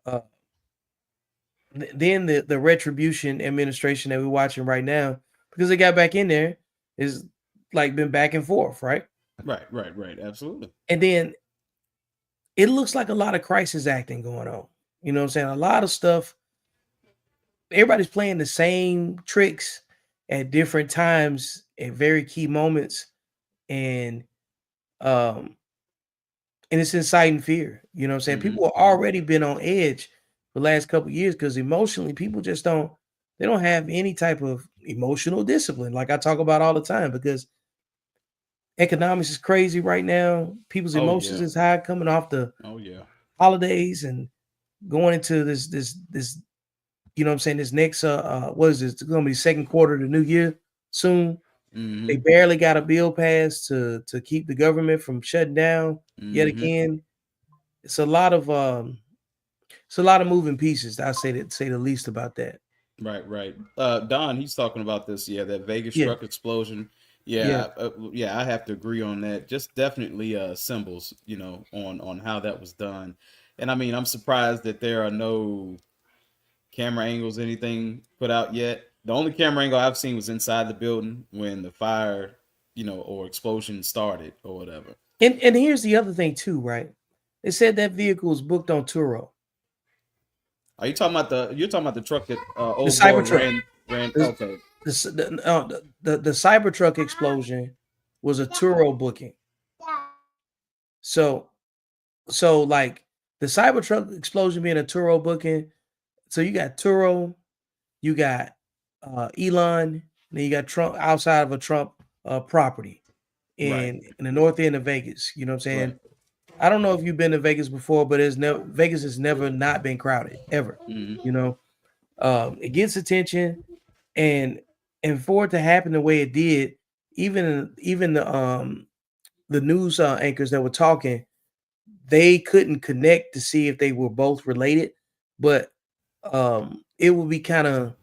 Uh, then the retribution administration that we're watching right now, because they got back in there, is like been back and forth, right? Right. Absolutely. And then it looks like a lot of crisis acting going on. You know what I'm saying? A lot of stuff. Everybody's playing the same tricks at different times at very key moments, and um, and it's inciting fear. You know what I'm saying? People have Hmm. already been on edge the last couple of years because emotionally, people just don't. They don't have any type of emotional discipline, like I talk about all the time, because economics is crazy right now. People's Oh emotions yeah. is high coming off the Oh yeah. holidays and going into this you know what I'm saying, this next what is this? It's gonna be second quarter of the new year soon. They Hmm. barely got a bill passed to keep the government from shutting down yet Hmm. again. It's a lot of it's a lot of moving pieces. I say the least about that. Right. Don, he's talking about this. Yeah, that Vegas Yeah, truck explosion. yeah. Yeah, I have to agree on that. Just definitely symbols, on how that was done. And I mean, I'm surprised that there are no camera angles, anything put out yet. The only camera angle I've seen was inside the building when the fire, or explosion started or whatever. And here's the other thing too, right? They said that vehicle was booked on Turo, Are you talking about you're talking about the truck that the old boy Cybertruck. ran? The Okay. the Cybertruck explosion was a Turo booking. So like the Cybertruck explosion being a Turo booking. So you got Turo, you got Elon, and then you got Trump outside of a Trump property Right. in the north end of Vegas. You know what I'm Right. saying? I don't know if you've been to Vegas before, but it's never Vegas has never not been crowded ever. Hmm. You know, it gets attention, and for it to happen the way it did, even the news anchors that were talking, they couldn't connect to see if they were both related, but it would be kind of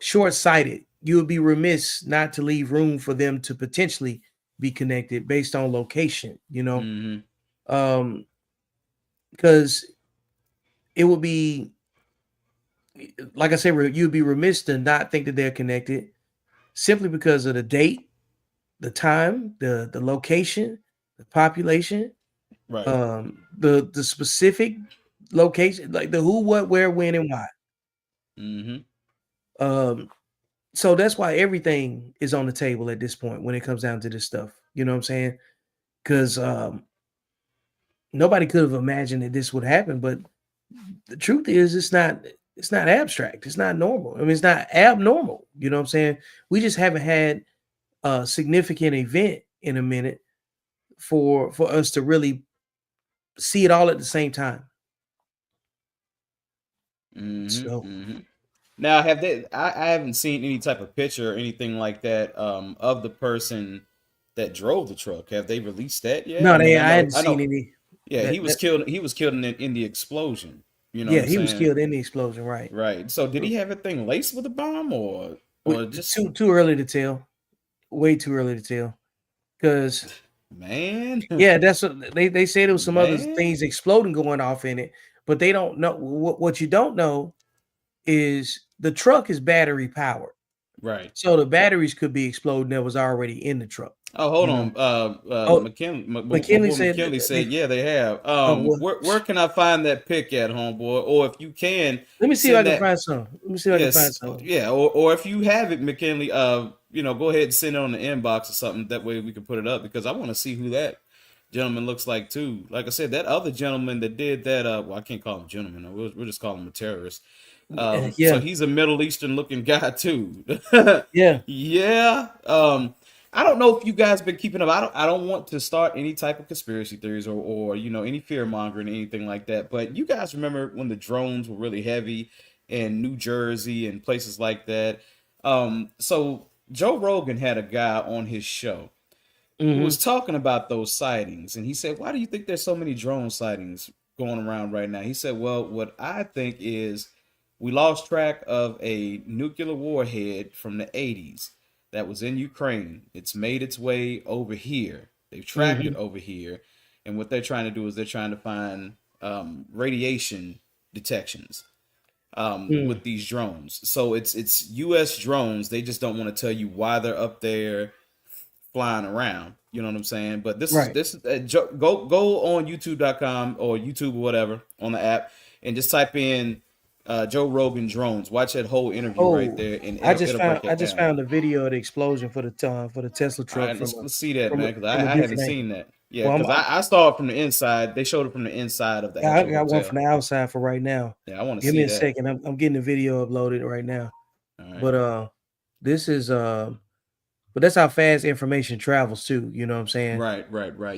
short-sighted. You would be remiss not to leave room for them to potentially be connected based on location, you know. Hmm. Um, because it would be like I said, you'd be remiss to not think that they're connected simply because of the date, the time, the location, the population, Right. the specific location, like the who, what, where, when, and why. Hmm. Um, so that's why everything is on the table at this point when it comes down to this stuff. You know what I'm saying? Because nobody could have imagined that this would happen. But the truth is, it's not abstract. It's not normal. I mean, it's not abnormal. You know what I'm saying? We just haven't had a significant event in a minute for us to really see it all at the same time. So Now, have they? I haven't seen any type of picture or anything like that of the person that drove the truck. Have they released that yet? no, I mean, I hadn't I seen know. any. Yeah, he was That killed. He was killed in the explosion. You know what Yeah, I'm he was saying? killed in the explosion. Right. Right. So, did he have a thing laced with a bomb, or just Too early to tell. Way too early to tell. Because man, yeah, that's what they said. There was some other man? things exploding going off in it, but they don't know what you don't know is the truck is battery powered. Right. So the batteries could be exploding that was already in the truck. Oh, hold You know. on. Oh, McKinley, my McKinley boy said McKinley said, they. yeah, they have. Oh, well, Where can I find that pic at, homeboy? Or if you can, let me see if I send can that. find some. Let me see if I can find Yes, some. yeah. Or if you have it, McKinley, go ahead and send it on the inbox or something. That way we can put it up because I want to see who that gentleman looks like too. Like I said, that other gentleman that did that. Well, I can't call him gentleman. We'll just call him a terrorist. So Yeah, he's a Middle Eastern looking guy too. yeah. Yeah. I don't know if you guys been keeping up. I don't want to start any type of conspiracy theories or any fear mongering or anything like that. But you guys remember when the drones were really heavy in New Jersey and places like that. So Joe Rogan had a guy on his show who was Hmm. talking about those sightings, and he said, "Why do you think there's so many drone sightings going around right now?" He said, "Well, what I think is we lost track of a nuclear warhead from the 80s that was in Ukraine. It's made its way over here. They've tracked it Hmm. over here, and what they're trying to do is they're trying to find radiation." detections Mm, with these drones. So it's U.S. drones. They just don't want to tell you why they're up there flying around. You know what I'm saying? But right. this is go on YouTube.com or YouTube or whatever on the app and just type in Joe Rogan drones. Watch that whole interview right Oh, there, and it'll break I it just down. found a video of the explosion for the Tesla All truck right, from let's see that, man, because from a I haven't different angle. seen that. Yeah, Well, because I saw it from the inside. They showed it from the inside of the I actual got one from hotel. the outside for right now. Yeah, I want to Give me see a that. second. I'm getting the video uploaded right now. All right. But this is but that's how fast information travels too. You know what I'm saying? Right.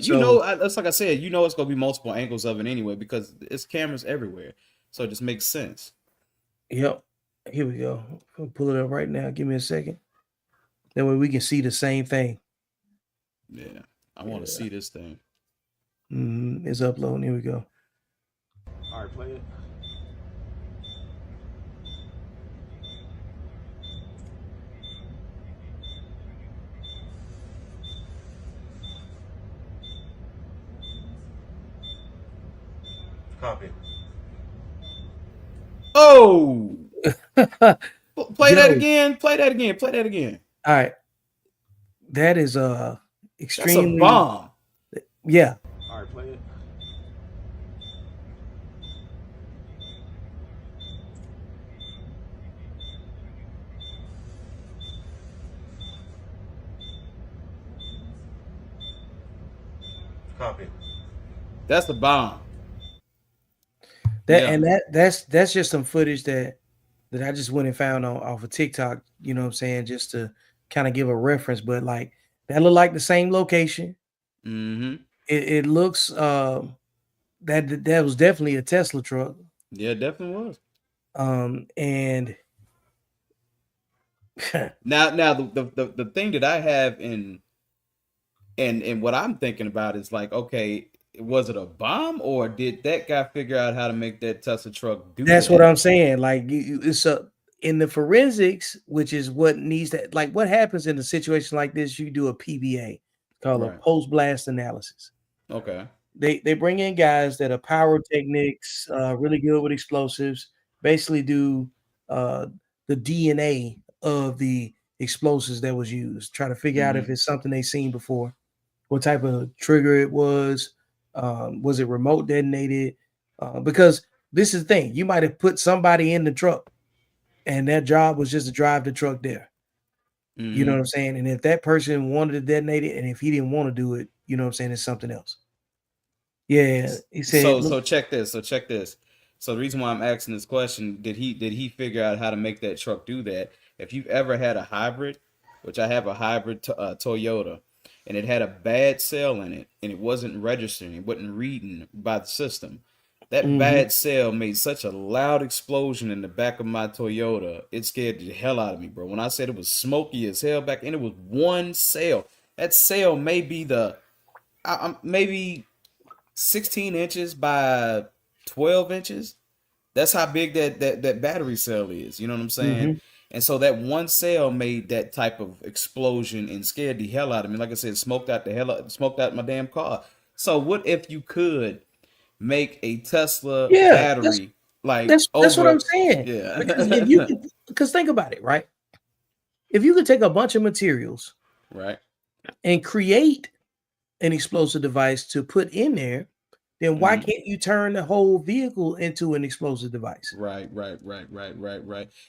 So That's like I said. It's gonna be multiple angles of it anyway because it's cameras everywhere, so it just makes sense. yep. Here we go. I'll pull it up right now. Give me a second. That way we can see the same thing. Yeah, I want to Yeah. see this thing. It's uploading. Here we go. All right, play it. Copy. Oh, play that Joe. again. Play that again. Play that again. All right. That is That's a extremely bomb. yeah. All right, play it. Copy. That's a bomb. That Yeah. and that's just some footage that I just went and found off of TikTok, you know what I'm saying, just to kind of give a reference. But like that look like the same location. Mm-hmm. It looks that was definitely a Tesla truck. Yeah, it definitely was. And Now the thing that I have in and what I'm thinking about is like, okay, was it a bomb or did that guy figure out how to make that Tesla truck do that's what that? I'm saying. Like it's a in the forensics, which is what needs that like what happens in a situation like this, you do a PBA called a Right. post blast analysis. Okay. They bring in guys that are pyrotechnics, really good with explosives, basically do uh, the DNA of the explosives that was used, try to figure out if Mm-hmm. it's something they've seen before, what type of trigger it was it remote detonated? Because this is the thing, you might have put somebody in the truck and their job was just to drive the truck there. You know what Mm-hmm. I'm saying? And if that person wanted to detonate it, and if he didn't want to do it, you know what I'm saying, it's something else. Yeah, he said, So "Look, so check this. So check this. So the reason why I'm asking this question, did he figure out how to make that truck do that? If you've ever had a hybrid, which I have a hybrid Toyota, and it had a bad cell in it, and it wasn't registering, it wasn't reading by the system. That mhm, bad cell made such a loud explosion in the back of my Toyota. It scared the hell out of me, bro. When I said it was smoky as hell back, and it was one cell. That cell may be maybe 16 inches by 12 inches. That's how big that battery cell is. You know what I'm saying? mhm." And so that one cell made that type of explosion and scared the hell out of me. Like I said, smoked out my damn car. So what if you could make a Tesla Yeah, battery like that's what I'm over? saying. Because if you Yeah. could, because think about it, right? If you could take a bunch of materials Right. and create an explosive device to put in there, then why Mhm. can't you turn the whole vehicle into an explosive device? Right.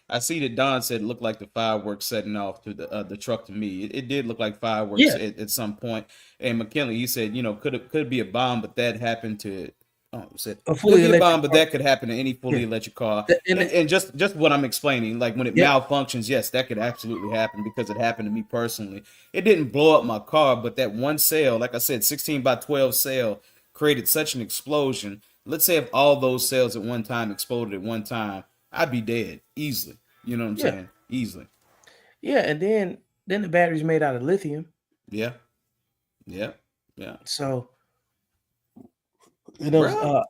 I see that Don said it looked like the fireworks setting off to the truck to me. It did look like fireworks Yeah, at some point. And McKinley, he said, could be a bomb, but that happened to. Oh, he said a could fully be a bomb, electric but car. that could happen to any fully Yeah, electric car. and And just what I'm explaining, like when it yep, malfunctions, yes, that could absolutely happen because it happened to me personally. It didn't blow up my car, but that one cell, like I said, 16 by 12 cell created such an explosion. Let's say if all those cells at one time exploded at one time, I'd be dead easily. You know what I'm yeah, saying? Easily. yeah, and then the battery's made out of lithium, Yeah. Yeah. Yeah. so you know, Bro.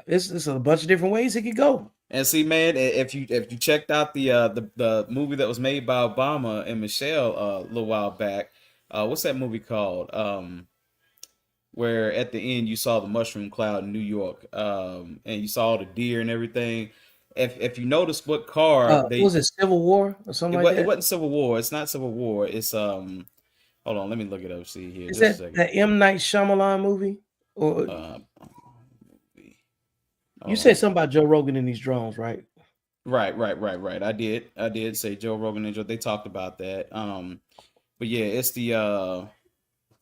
it's a bunch of different ways it could go. And see, man, if you checked out the movie that was made by Obama and Michelle a little while back, what's that movie called? where at the end you saw the mushroom cloud in New York, and you saw the deer and everything. If you notice what car Was they it Civil War or something like it that? wasn't Civil War. It's not Civil War. It's hold on, let me look it up. See here, Is just a that second. that M Night Shyamalan movie? Or Uh, you hold said on. something about Joe Rogan and these drones, right? Right. I did say Joe Rogan and Joe. They talked about that. But yeah, it's the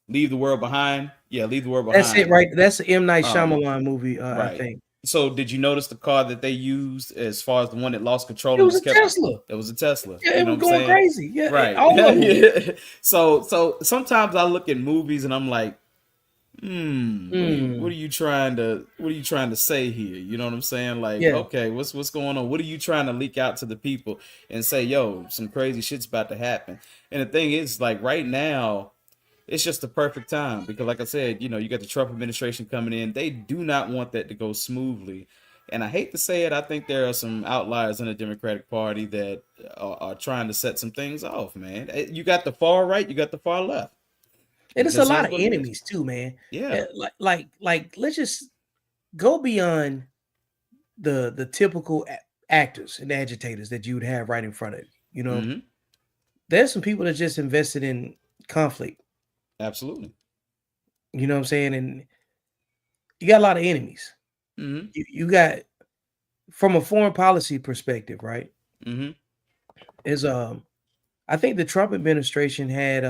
Leave the World Behind. Yeah, Leave the World That's it, Behind. right? That's the M Night Um, Shyamalan movie, I right. think. So did you notice the car that they used as far as the one that lost control It and was just a kept? Tesla. It was a Tesla. Yeah, You it know what was I'm going saying? crazy. Yeah, Right. all of them. Yeah. So sometimes I look at movies and I'm like, what are Mm, you trying to say here? You know what I'm saying? Like, yeah. okay, what's going on? What are you trying to leak out to the people and say, yo, some crazy shit's about to happen? And the thing is, like right now, it's just the perfect time because, like I said, you got the Trump administration coming in. They do not want that to go smoothly. And I hate to say it, I think there are some outliers in the Democratic Party that are trying to set some things off, man. You got the far right, you got the far left. And It it's a just lot is of what it is. enemies too, man. Yeah. Like let's just go beyond the typical actors and agitators that you would have right in front of you. You know, Hmm. there's some people that just invested in conflict. Absolutely. You know what I'm saying? And you got a lot of enemies. Hmm. You got from a foreign policy perspective, right? Hmm. Is I think the Trump administration had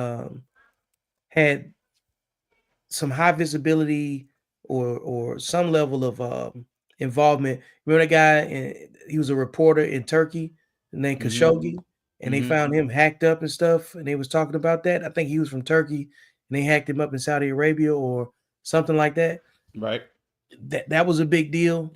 some high visibility or some level of involvement. Remember that guy? He was a reporter in Turkey named Hmm. Khashoggi, and they Hmm. found him hacked up and stuff. And they was talking about that. I think he was from Turkey, and they hacked him up in Saudi Arabia or something like that. Right. That was a big deal.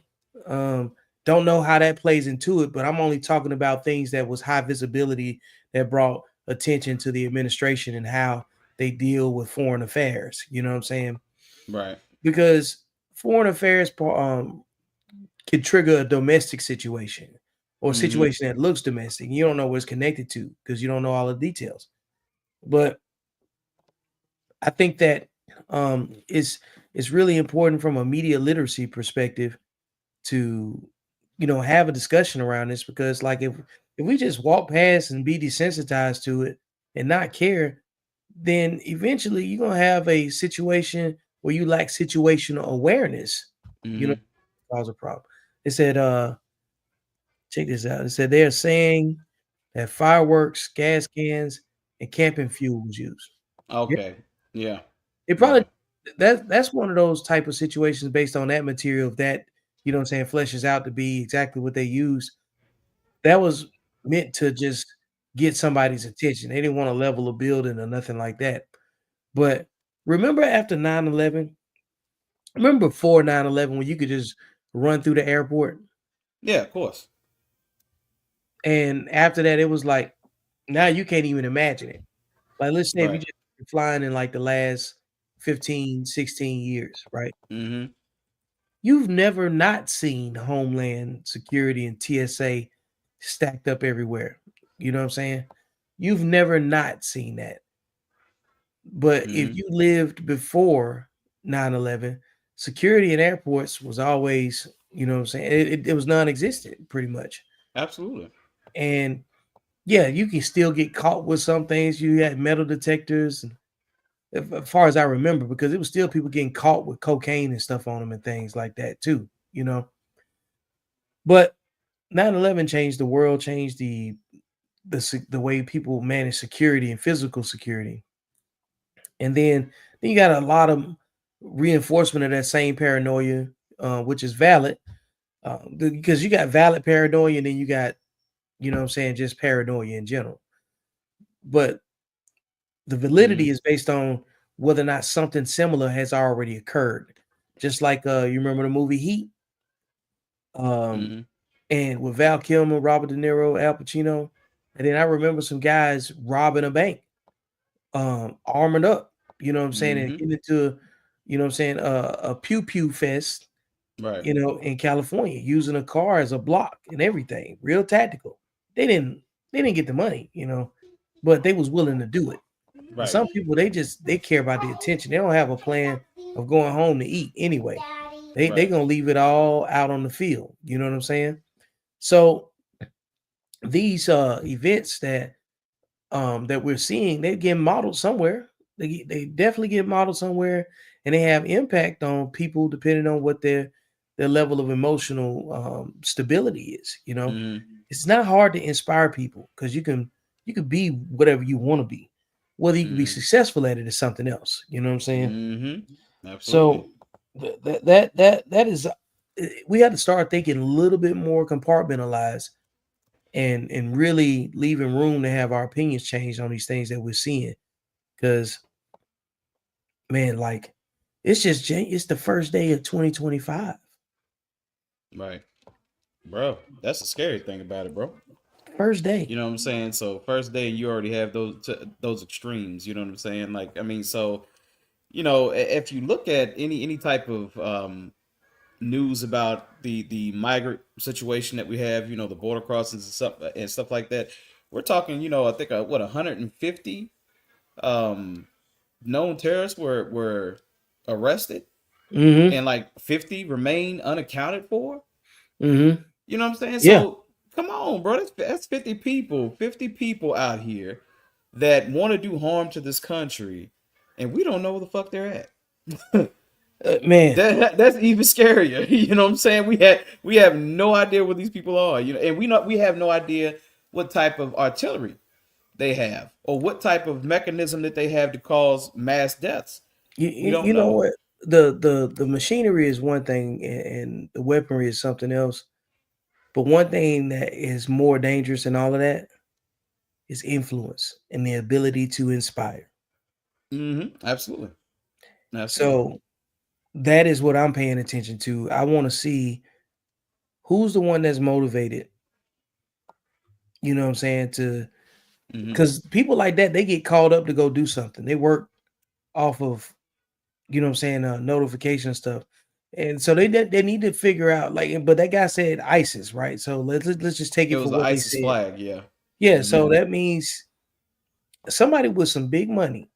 Um, don't know how that plays into it, but I'm only talking about things that was high visibility that brought attention to the administration and how they deal with foreign affairs. You know what I'm saying? Right. Because foreign affairs can trigger a domestic situation or a Hmm. situation that looks domestic. You don't know what it's connected to because you don't know all the details. But I think that it's really important from a media literacy perspective to have a discussion around this because like if we just walk past and be desensitized to it and not care, then eventually you're gonna have a situation where you lack situational awareness, you know, Hmm. cause a problem. It said, check this out. It said they're saying that fireworks, gas cans, and camping fuel was used. Yeah, Okay. Yeah. it probably Yeah. that's one of those type of situations based on that material that what I'm saying fleshes out to be exactly what they used. That was meant to just get somebody's attention. They didn't want to level a building or nothing like that. But remember after 9/11, remember before 9/11 when you could just run through the airport? Yeah. Of course. And after that, it was like, now you can't even imagine it. Like, let's say if you Right. just been flying in like the last 15, 16 years, right? Hmm. You've never not seen Homeland Security and TSA stacked up everywhere. You know what I'm saying? You've never not seen that. But if Hmm. you lived before 9/11, security in airports was always, what I'm saying? It was non-existent pretty much. Absolutely. And yeah, you can still get caught with some things. You had metal detectors, and as far as I remember, because it was still people getting caught with cocaine and stuff on them and things like that too, you know. But 9/11 changed the world, changed the way people manage security and physical security. And then you got a lot of reinforcement of that same paranoia, which is valid, because you got valid paranoia, and then you got, what I'm saying, just paranoia in general. But the Hmm. validity is based on whether or not something similar has already occurred. Just like you remember the movie Heat, um, Hmm. and with Val Kilmer, Robert De Niro, Al Pacino, and then I remember some guys robbing a bank, armored up, you know what I'm saying, and Hmm. getting into, what I'm saying, a pew pew fest, Right. in California, using a car as a block and everything, real tactical. They didn't they didn't get the money, but they was willing to do it. And Right. some people they care about the attention. They don't have a plan. of going home to eat anyway. They Right. gonna leave it all out on the field. You know what I'm saying? So these events that we're seeing, they get modeled somewhere. They definitely get modeled somewhere, and they have impact on people depending on what their level of emotional stability is. You know, Mm-hmm. it's not hard to inspire people because you can be whatever you want to be. Whether you can be Mm-hmm. successful at it is something else. You know what I'm saying? Mm-hmm. Absolutely. So that is we had to start thinking a little bit more compartmentalized and really leaving room to have our opinions changed on these things that we're seeing. Because man, like it's the first day of 2025. Right. Bro, that's the scary thing about it, bro. First day. You know what I'm saying? So first day, you already have those extremes. You know what I'm saying? Like, I mean, so if you look at any type of news about the migrant situation that we have, the border crossings and stuff like that, we're talking, I think what 150 um, known terrorists were arrested, Mm-hmm. and like 50 remain unaccounted for. Mm-hmm. You know what I'm saying? Yeah. So come on, bro. That's 50 people out here that want to do harm to this country, and we don't know where the fuck they're at. Man. That's even scarier. You know what I'm saying? We have no idea where these people are. And we have no idea what type of artillery they have or what type of mechanism that they have to cause mass deaths. We don't You know know. what? The machinery is one thing and the weaponry is something else. But one thing that is more dangerous than all of that is influence and the ability to inspire. Absolutely. Absolutely. So that is what I'm paying attention to. I want to see who's the one that's motivated, you know what I'm saying, to hmm because people like that, they get called up to go do something. They work off of, you know what I'm saying, notification stuff. And so they need to figure out like, but that guy said ISIS, right? So let's just take It it for was the what they ISIS said. flag, yeah. Yeah, hmm so that means somebody with some big money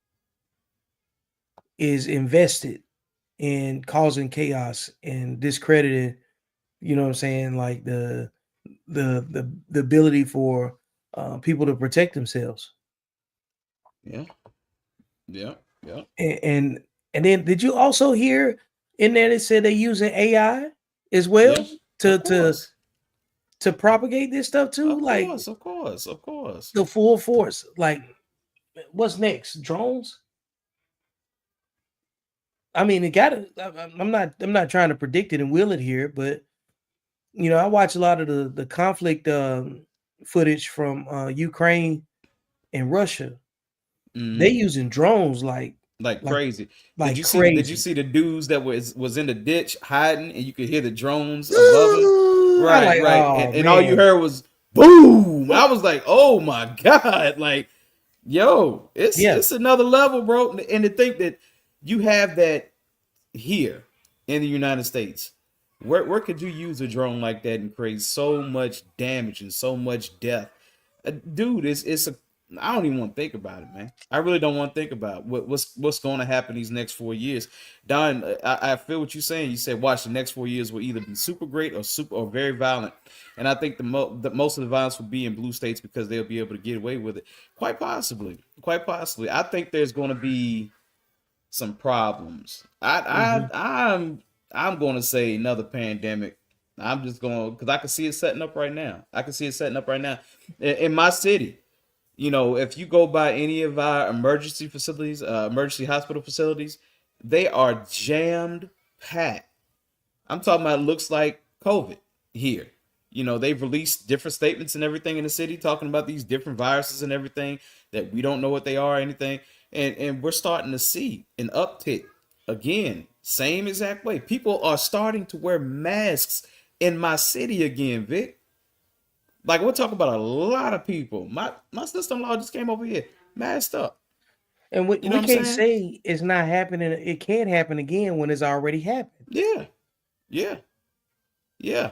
is invested in causing chaos and discrediting, you know what I'm saying, like the ability for people to protect themselves. Yeah. Yeah. Yeah. And then did you also hear in there they said they're using AI as well Yeah. to Of to course. to propagate this stuff too? Of Like course. Of course. Of course. the full force. Like what's next? Drones? I mean, it gotta I'm not trying to predict it and will it here, but I watch a lot of the conflict footage from Ukraine and Russia. They hmm using drones Like like crazy. Did like you see the Did you crazy. see the dudes that was in the ditch hiding, and you could hear the drones above them? Ooh, I Right. like, Right. And, oh and all you man. heard was boom. I was like, oh my god. Like, yo, Yeah. it's another level, bro. And to think that you have that here in the United States. Where could you use a drone like that and create so much damage and so much death? Dude, it's a I don't even want to think about it, man. I really don't want to think about what's going to happen these next 4 years. Don, I feel what you're saying. You said, watch, the next 4 years will either be super great or very violent, and I think the most of the violence will be in blue states because they'll be able to get away with it. Quite possibly, quite possibly. I think there's going to be some problems. Mhm. I'm going to say another pandemic. I'm just going because I can see it setting up right now. I can see it setting up right now in my city. If you go by any of our emergency facilities, emergency hospital facilities, they are jammed packed. I'm talking about it looks like COVID here. They've released different statements and everything in the city talking about these different viruses and everything that we don't know what they are or anything. And we're starting to see an uptick again, same exact way. People are starting to wear masks in my city again, Vic. Like we're talking about a lot of people. My sister-in-law just came over here, masked up. And we, You know we what I'm can't saying? say it's not happening. It can't happen again when it's already happened. Yeah, yeah, yeah.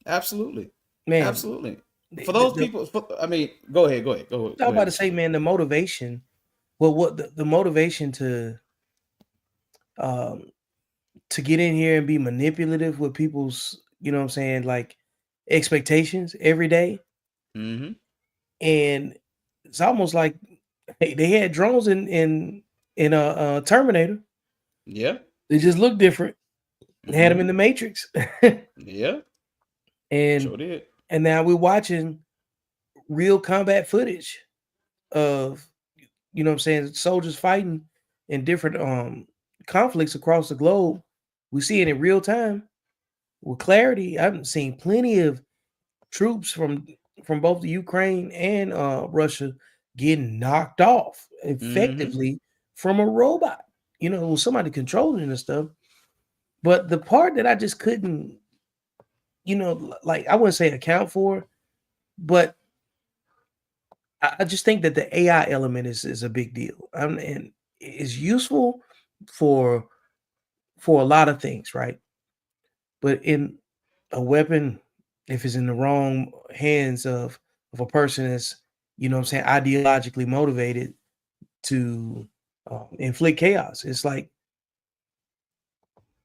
Absolutely. Man, Absolutely. the, For the, those the, people, I mean, go ahead, go ahead, I go was about ahead, to say, Mr. man, the motivation. Well, what the motivation to um, to get in here and be manipulative with people's, you know what I'm saying, like expectations every day. Mm-hmm. And it's almost like they had drones in a Terminator. Yeah. They just look different. They had them in Mm-hmm. the Matrix, Yeah. and Sure did. and now we're watching real combat footage of, you know what I'm saying, soldiers fighting in different conflicts across the globe. We see it in real time with clarity. I've seen plenty of troops from both the Ukraine and Russia getting knocked off Mm-hmm. effectively from a robot. You know, with somebody controlling it and stuff. But the part that I just couldn't, you know, like I wouldn't say account for, but I just think that the AI element is a big deal, and is useful for for a lot of things, right? But in a weapon, if it's in the wrong hands of a person that's, you know what I'm saying, ideologically motivated to inflict chaos, it's like,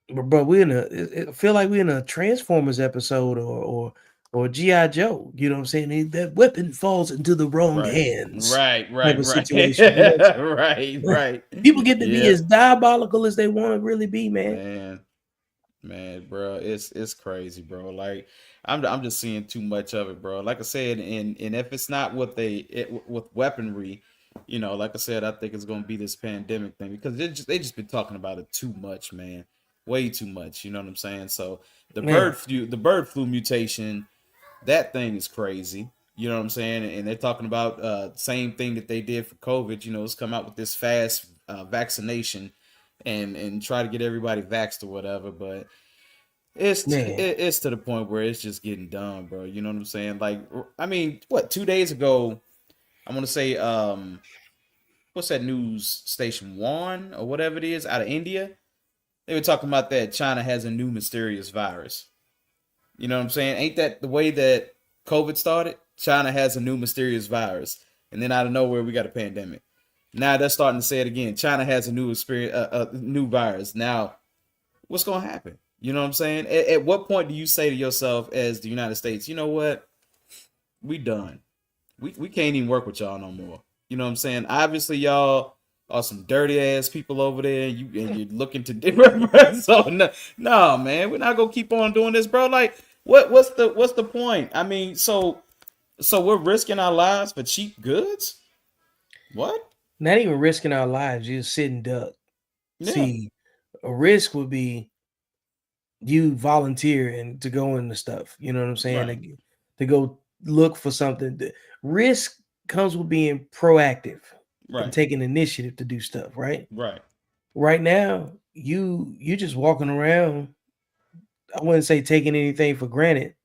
bro, we're in a. I feel like we're in a Transformers episode or GI Joe. You know what I'm saying? That weapon falls into the wrong Right. hands, Right. type Right. of Right. situation. You know what Right. I'm saying? Right. People get to be Yeah. as diabolical as they want to really be, man. Man. Man, bro, it's crazy, bro. Like I'm just seeing too much of it, bro. Like I said, and if it's not what with weaponry, like I said, I think it's gonna be this pandemic thing because they just been talking about it too much, man, way too much. You know what I'm saying? So Man, the bird flu mutation, that thing is crazy. You know what I'm saying? And they're talking about same thing that they did for COVID. It's come out with this fast vaccination and try to get everybody vaxxed or whatever, but man, it's to the point where it's just getting dumb, bro. You know what I'm saying? Like, I mean, what 2 days ago, I want to say, what's that news station, One or whatever it is, out of India? They were talking about that China has a new mysterious virus. You know what I'm saying? Ain't that the way that COVID started? China has a new mysterious virus, and then out of nowhere we got a pandemic. Now they're starting to say it again. China has a new experience, a new virus. Now what's going to happen? You know what I'm saying? At what point do you say to yourself, as the United States, you know what? We done. We can't even work with y'all no more. You know what I'm saying? Obviously, y'all are some dirty ass people over there, and you're looking to different. So no, man, we're not gonna keep on doing this, bro. Like, what's the point? I mean, so we're risking our lives for cheap goods? What? not even risking our lives, you just sit and duck. Yeah, See, a risk would be you volunteering to go into stuff. You know what I'm saying? right, To go look for something. The risk comes with being proactive and right, taking initiative to do stuff, right? right, Right now, you just walking around. I wouldn't say taking anything for granted,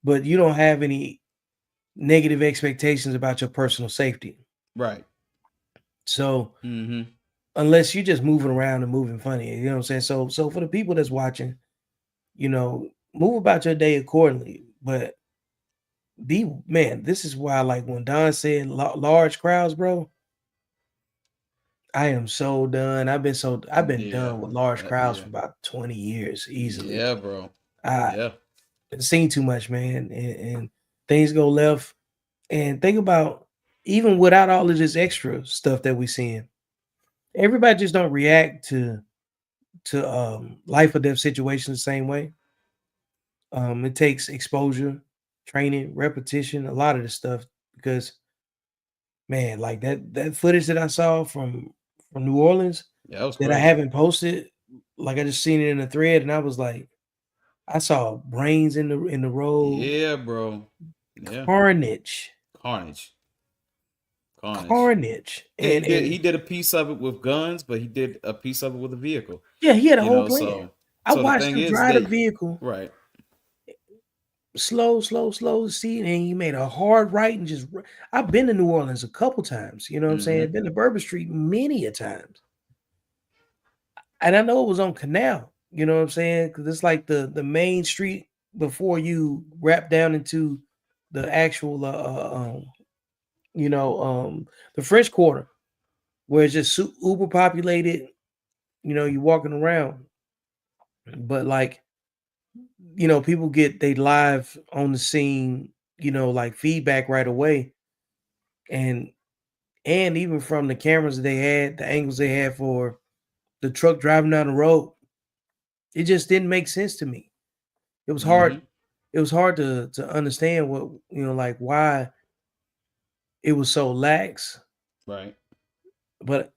but you don't have any negative expectations about your personal safety. right. So Mm-hmm. unless you're just moving around and moving funny, you know what I'm saying? So for the people that's watching, you know, move about your day accordingly. But be man, this is why, like when Don said large crowds, bro, I am so done. I've been Yeah, done with large crowds yeah, for about 20 years easily. yeah, bro. I Yeah. seen too much, man, and things go left. And think about, even without all of this extra stuff that we seeing, everybody just don't react to life or death situations the same way. It takes exposure, training, repetition, a lot of this stuff, because man, like that footage that I saw from New Orleans Yeah, that was that I crazy. haven't posted, like I just seen it in a thread, and I was like, I saw brains in the road, Yeah, bro. Yeah. carnage, Carnage. Carnage. carnage, Yeah, he and did a piece of it with guns, but he did a piece of it with a vehicle. yeah, he had a You whole know, plan. so I the watched thing him is drive the that vehicle right, slow, see, and he made a hard right and just. I've been to New Orleans a couple times. You know what I'm saying? mm-hmm, Been to Bourbon Street many a times, and I know it was on Canal. You know what I'm saying? Because it's like the main street before you wrap down into the actual you know the French Quarter, where it's just uber populated. you're walking around, but like, people get they live on the scene, like feedback right away, and even from the cameras they had, the angles they had for the truck driving down the road, it just didn't make sense to me. It was hard. Mm-hmm. It was hard to understand what like why it was so lax. Right. But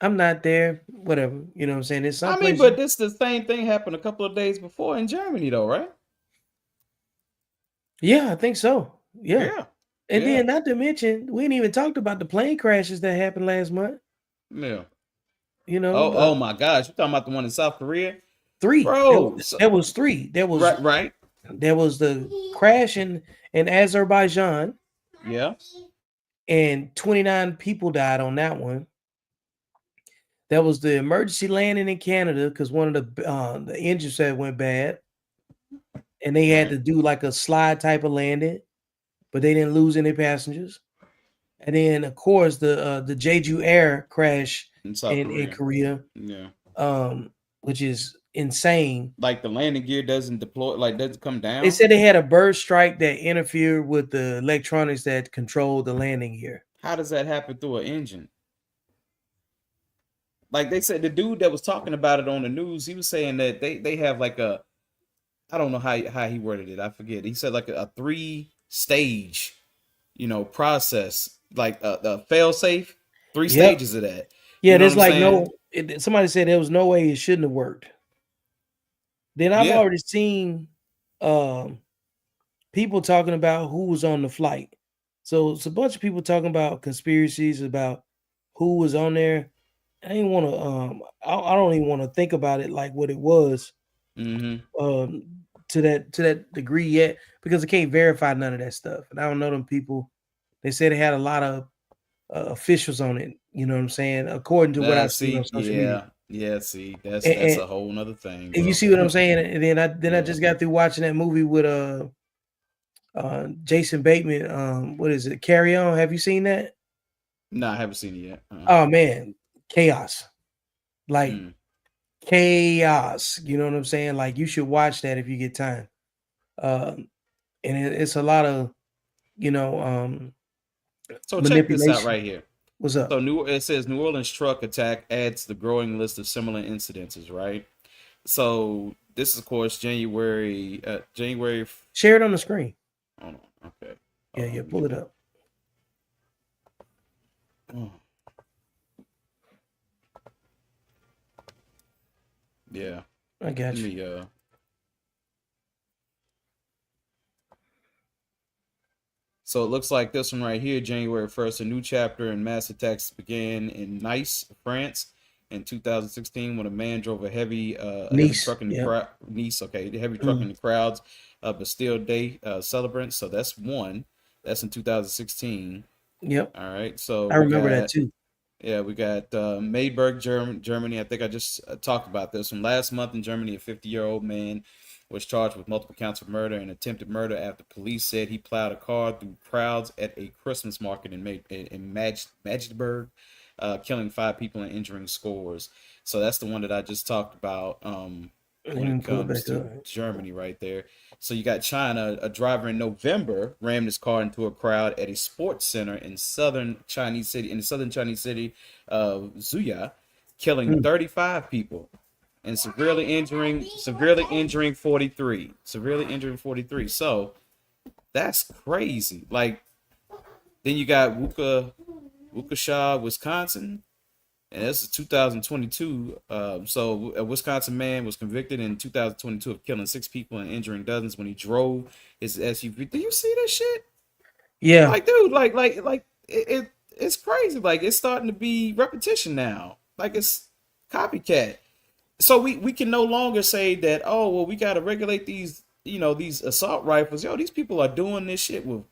I'm not there. Whatever. You know what I'm saying? There's some I mean, places. but this the same thing happened a couple of days before in Germany, though, right? Yeah, I think so. Yeah. Yeah. And Yeah. then not to mention, we ain't even talked about the plane crashes that happened last month. Yeah. You know, Oh my gosh, you talking about the one in South Korea, three. bro? So, There was three. right. There was the crash in Azerbaijan, Yeah. and 29 people died on that one. There was the emergency landing in Canada because one of the engines that went bad, and they had Right. to do like a slide type of landing, but they didn't lose any passengers. And then, of course, the Jeju Air crash In South in Korea. Korea, Yeah. which is insane. Like the landing gear doesn't deploy, like doesn't come They down. said they had a bird strike that interfered with the electronics that controlled the landing gear. How does that happen through an engine? Like they said, the dude that was talking about it on the news, he was saying that they have like a, I don't know how he worded it. I forget. He said like a 3-stage, process, like a fail safe, three Yep. stages of that. Yeah, You know what there's I'm like saying? somebody said there was no way it shouldn't have worked. Then I've Yeah. already seen um, people talking about who was on the flight. So it's a bunch of people talking about conspiracies about who was on there. I didn't want to. I don't even want to think about it like what it was Mm-hmm. um, to that degree yet because I can't verify none of that stuff, and I don't know them people. They said they had a lot of officials on it. You know what I'm saying? According to what I've seen on See, social media. yeah. See, that's And a whole nother thing, you bro. see what I'm saying? And then I Yeah. just got through watching that movie with Jason Bateman. What is it? Carry On. Have you seen that? No, I haven't seen it yet. Oh man, chaos. Like Mm. chaos. You know what I'm saying? Like you should watch that if you get time. And it's a lot of you know um So check this out manipulation. right here. What's up? So it says New Orleans truck attack adds the growing list of similar incidences, right? So this is of course January. Share it on the screen. Hold on, okay. Yeah, Hold on, yeah. let me Pull get it back. up. Oh, yeah. I got Let you. me So it looks like this one right here, January 1st, a new chapter in mass attacks began in Nice, France, in 2016 when a man drove a heavy Niece. truck in the Yep. crowd. Nice, okay, the heavy truck in Mm, the crowds of Bastille Day celebrants. So that's one. That's in 2016. yep. All right. So I we remember that got too. we got Mayberg, Germany. I think I just talked about this one last month in Germany. A 50-year-old man was charged with multiple counts of murder and attempted murder after police said he plowed a car through crowds at a Christmas market in Magdeburg, killing 5 people and injuring scores. So that's the one that I just talked about Let when me it pull it comes back to up. Germany right there. So you got China. A driver in November rammed his car into a crowd at a sports center in southern Chinese city of Zuya, killing Mm. 35 people and severely injuring 43. Severely injuring 43. So that's crazy. Like then you got Waukesha, Wisconsin. And this is 2022. So a Wisconsin man was convicted in 2022 of killing 6 people and injuring dozens when he drove his SUV. Do you see this shit? Yeah. Like, dude, it's crazy. Like, it's starting to be repetition now. Like, it's copycat. So we can no longer say that. Oh, well, we got to regulate these assault rifles. Yo, these people are doing this shit with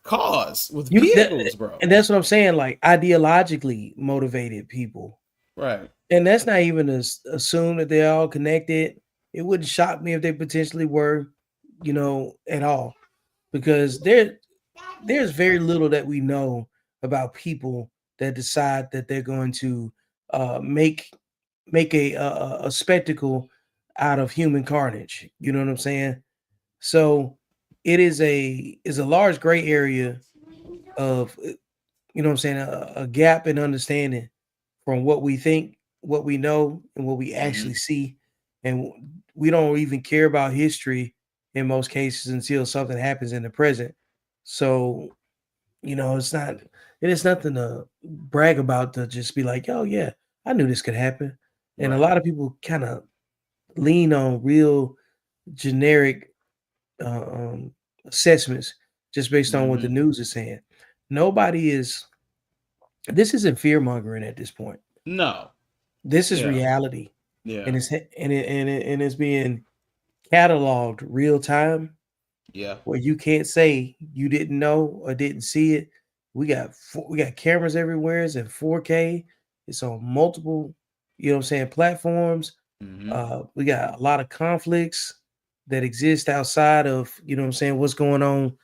cars, with You that, vehicles, bro. and that's what I'm saying. Like ideologically motivated people, Right. and that's not even assume that they're all connected. It wouldn't shock me if they potentially were, at all, because there's very little that we know about people that decide that they're going to make make a spectacle out of human carnage. You know what I'm saying? So it is a large gray area of you know what I'm saying, a gap in understanding from what we think, what we know, and what we Mm-hmm. actually see. And we don't even care about history in most cases until something happens in the present. So, you know, it is nothing to brag about to just be like, oh yeah, I knew this could happen. And a Right. lot of people kind of lean on real generic assessments just based on what Mm-hmm. the news is saying. Nobody is this isn't fear mongering at this point. No. This is Yeah. reality, and Yeah. it's being cataloged real time Yeah. where you can't say you didn't know or didn't see it. We got cameras everywhere. It's in 4K. It's on multiple, you know what I'm saying, platforms. Mm-hmm. We got a lot of conflicts that exist outside of, you know what I'm saying, what's going on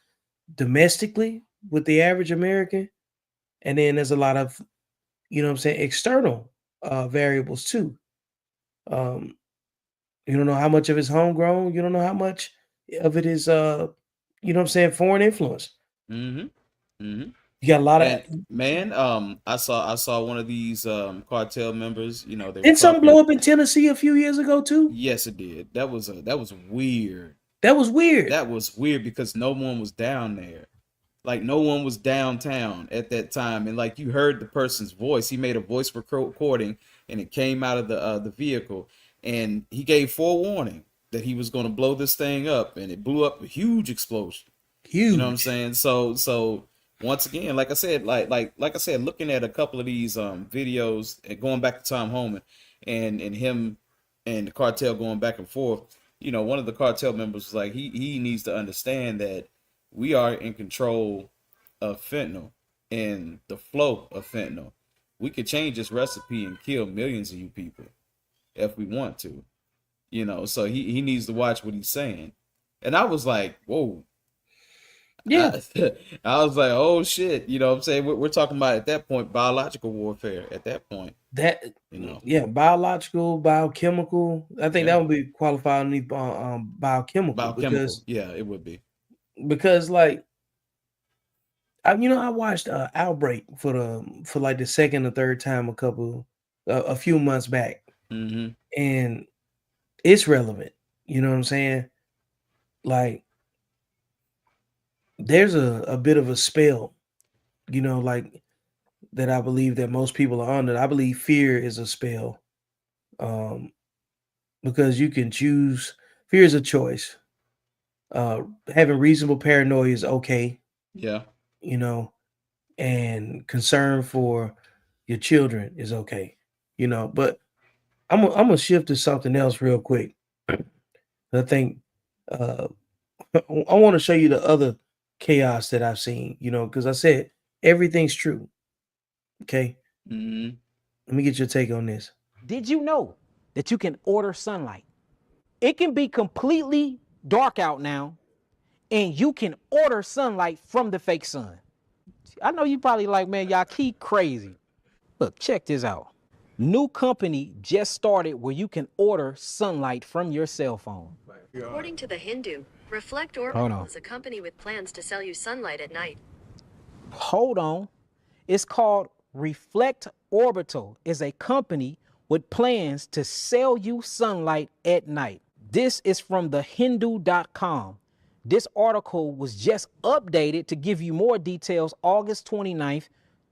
domestically with the average American. And then there's a lot of, you know what I'm saying, external variables too. Um, you don't know how much of it's homegrown. You don't know how much of it is, you know what I'm saying, foreign influence. Mm-hmm. Mm-hmm. You got a lot of, And man, I saw one of these cartel members. You know, they were didn't something talking. blow up in Tennessee a few years ago too? Yes, it did. That was weird. That was weird. That was weird because no one was down there. Like no one was downtown at that time, and like you heard the person's voice. He made a voice recording, and it came out of the vehicle, and he gave forewarning that he was going to blow this thing up, and it blew up a huge explosion. You know what I'm Huge. saying? So once again, like I said, like I said, looking at a couple of these videos and going back to Tom Homan and him and the cartel going back and forth, you know, one of the cartel members was like he needs to understand that we are in control of fentanyl and the flow of fentanyl. We could change this recipe and kill millions of you people if we want to. You know, so he needs to watch what he's saying. And I was like, whoa, Yeah. I, I was like, oh shit, you know what I'm saying? We're talking about at that point biological warfare at that point, That you know. yeah, biological, biochemical. I think Yeah. that would be qualified underneath biochemical Biochemical. Yeah, it would be. because like you know, I watched Outbreak for like the second or third time a few months back, Mm-hmm. and it's relevant. You know what I'm saying? Like there's a bit of a spell, you know, like that I believe that most people are under. I believe fear is a spell, um, because you can choose. Fear is a choice. Having reasonable paranoia is okay, Yeah. you know, and concern for your children is okay, you know. But I'm gonna shift to something else real quick. I think uh, I want to show you the other chaos that I've seen, you know, because I said everything's true. Okay, Mm-hmm. let me get your take on this. Did you know that you can order sunlight? It can be completely dark out now, and you can order sunlight from the fake sun. I know you probably like, man, y'all keep crazy. Look, check this out. New company just started where you can order sunlight from your cell phone. According to The Hindu, Reflect Hold Orbital on. is a company with plans to sell you sunlight at night. Hold on. It's called Reflect Orbital. Is a company with plans to sell you sunlight at night. This is from thehindu.com. This article was just updated to give you more details August 29th,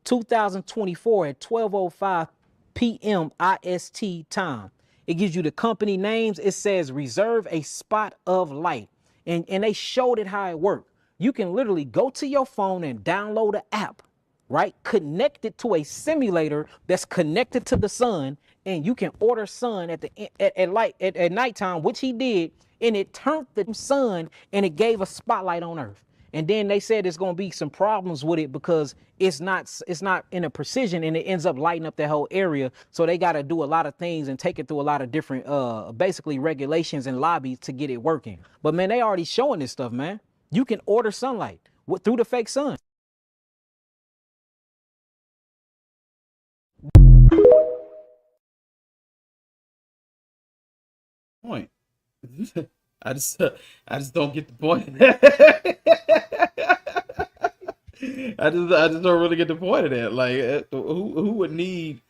2024 at 12:05 p.m. IST time. It gives you the company names. It says reserve a spot of light. And they showed it how it worked. You can literally go to your phone and download an app, right? Connect it to a simulator that's connected to the sun, and you can order sun at nighttime, which he did, and it turned the sun and it gave a spotlight on Earth. And then they said there's gonna be some problems with it because it's not in a precision and it ends up lighting up that whole area. So they gotta do a lot of things and take it through a lot of different basically regulations and lobbies to get it working. But man, they already showing this stuff, man. You can order sunlight through the fake sun. point. I just don't get the point. I just don't really get the point of that. Like, who would need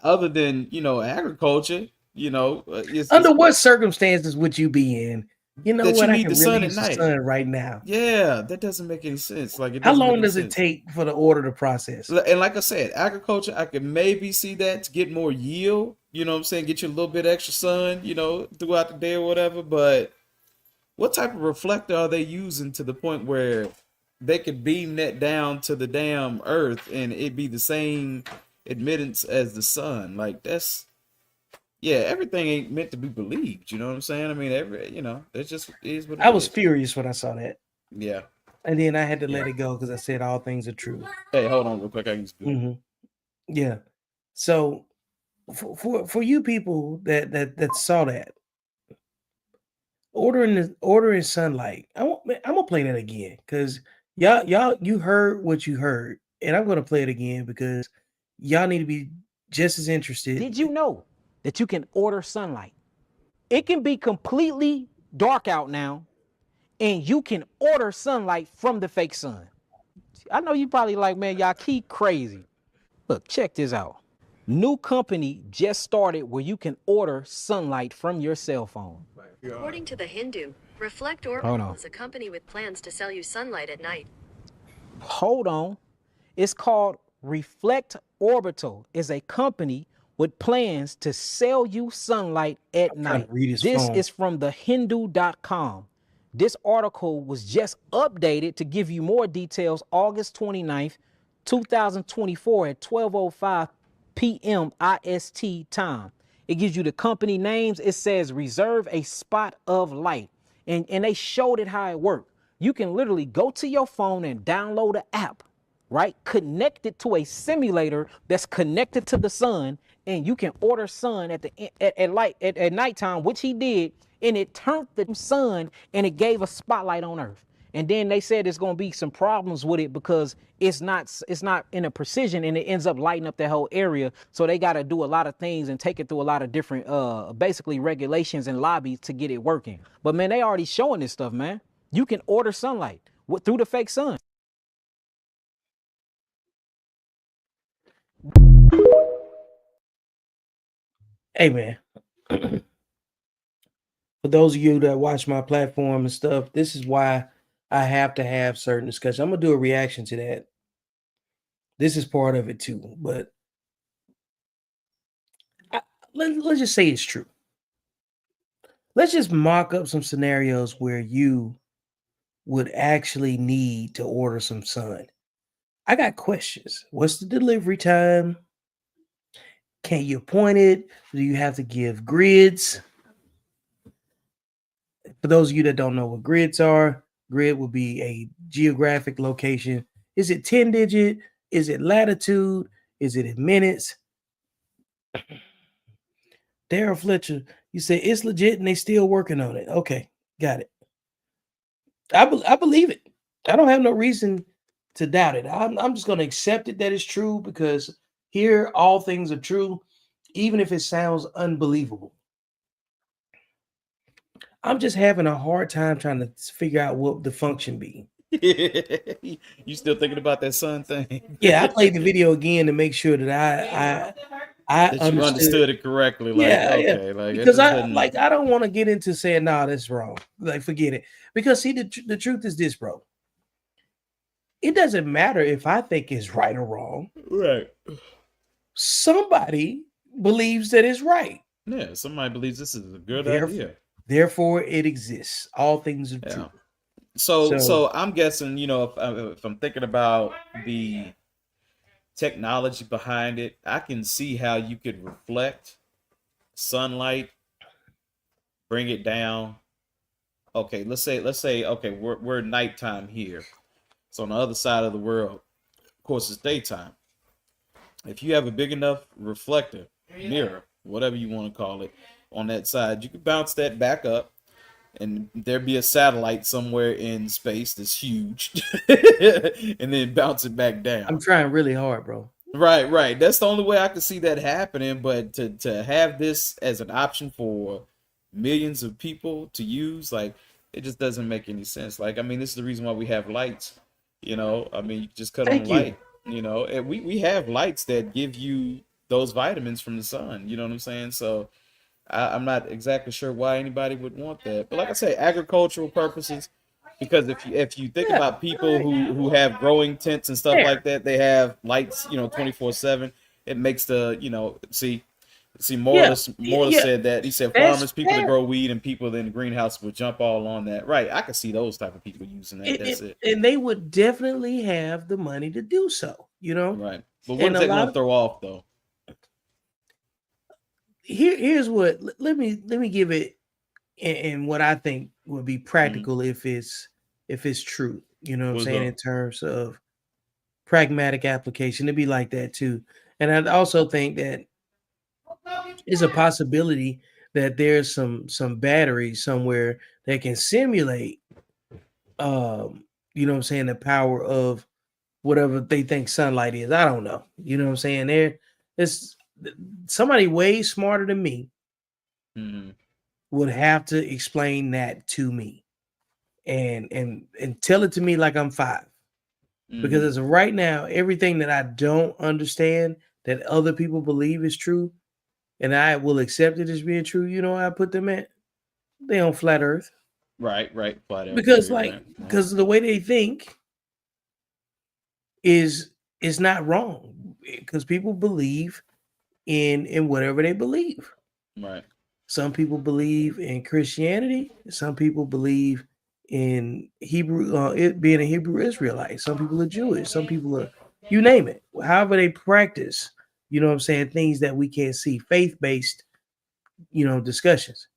other than agriculture? It's Under what circumstances would you be in? You know that you what? I need can the really sun at use the night. sun right now. Yeah, that doesn't make any sense. Like, it How doesn't make long any does it sense. take for the order to process? And like I said, agriculture, I could maybe see that to get more yield. You know what I'm saying? Get you a little bit extra sun, throughout the day or whatever. But what type of reflector are they using to the point where they could beam that down to the damn earth and it be the same admittance as the sun? Like, everything ain't meant to be believed. You know what I'm saying? I mean, it just is what it I was is. furious when I saw that. Yeah. And then I had to let it go because I said all things are true. Hey, hold on real quick. I can just do it. hmm Yeah. So for you people that saw that, ordering sunlight, I'm gonna play that again because y'all you heard what you heard, and I'm gonna play it again because y'all need to be just as interested. Did you know that you can order sunlight? It can be completely dark out now, and you can order sunlight from the fake sun. I know you probably like, man, y'all keep crazy. Look, check this out. New company just started where you can order sunlight from your cell phone. According to the Hindu, Reflect Hold Orbital on. is a company with plans to sell you sunlight at night. Hold on. It's called Reflect Orbital. Is a company with plans to sell you sunlight at I'm trying night. to read his This phone. is from thehindu.com. This article was just updated to give you more details August 29th, 2024 at 12:05 p.m. IST time. It gives you the company names. It says reserve a spot of light. And they showed it how it worked. You can literally go to your phone and download an app, right? Connect it to a simulator that's connected to the sun, and you can order sun at nighttime, which he did, and it turned the sun and it gave a spotlight on Earth. And then they said there's gonna be some problems with it because it's not in a precision and it ends up lighting up the whole area. So they gotta do a lot of things and take it through a lot of different basically regulations and lobbies to get it working. But man, they already showing this stuff, man. You can order sunlight through the fake sun. Hey man, for those of you that watch my platform and stuff, this is why I have to have certain discussion. I'm gonna do a reaction to that. This is part of it too, but let's just say it's true. Let's just mock up some scenarios where you would actually need to order some sun. I got questions. What's the delivery time? Can you point it? Do you have to give grids? For those of you that don't know what grids are, grid will be a geographic location. Is it 10 digit? Is it latitude? Is it in minutes? Daryl Fletcher, you say it's legit and they still working on it. Okay, got it. I believe it. I don't have no reason to doubt it. I'm just going to accept it that it's true because here all things are true, even if it sounds unbelievable. I'm just having a hard time trying to figure out what the function be. You still thinking about that sun thing? Yeah, I played the video again to make sure that I That you understood it correctly. Like, Yeah, yeah. okay, like Because I doesn't- don't want to get into saying nah, that's wrong. Like, forget it. Because see, the truth is this, bro. It doesn't matter if I think it's right or wrong. right. Somebody believes that it's right. Yeah, somebody believes this is a good Therefore- idea. Therefore, it exists. All things are Yeah. true. So I'm guessing, if I'm thinking about the technology behind it, I can see how you could reflect sunlight, bring it down. Okay, let's say okay, we're nighttime here. So on the other side of the world, of course, it's daytime. If you have a big enough reflector, mirror, whatever you want to call it, on that side, you can bounce that back up, and there be a satellite somewhere in space that's huge, and then bounce it back down. I'm trying really hard, bro. Right. That's the only way I can see that happening. But to have this as an option for, millions of people to use. Like, it just doesn't make any sense. Like, I mean, this is the reason why we have lights. I mean, you just cut on the Thank you. light. And we have lights that give you those vitamins from the sun. You know what I'm saying? So I'm not exactly sure why anybody would want that. But like I say, agricultural purposes. Because if you think Yeah, about people who have growing tents and stuff fair. like that, they have lights, 24/7. It makes see Yeah, Morris yeah, said that. He said that's farmers, people that fair. grow weed, and people in the greenhouse would jump all on that. Right. I could see those type of people using that. That's it. And they would definitely have the money to do so, Right. But what And is a that lot going to of throw off though? here's what let me give it and what I think would be Mhm. practical if it's true. You know what I'm What's saying, up? in terms of pragmatic application. It'd be like that too. And I also think that it's a possibility that there's some batteries somewhere that can simulate you know what I'm saying, the power of whatever they think sunlight is. I don't know. You know what I'm saying? It's somebody way smarter than me Hmm. would have to explain that to me and tell it to me like I'm 5. Because Hmm. as of right now, everything that I don't understand that other people believe is true, and I will accept it as being true, you know where I put them at? They on flat earth. Right. Right. Flat Earth Because theory. like Right. Right. because the way they think is not wrong. Because people believe in whatever they believe. Right. Some people believe in Christianity. Some people believe in Hebrew, it being a Hebrew Israelite. Some people are Jewish. Some people are, you name it. However they practice, you know what I'm saying, things that we can't see, faith based, discussions.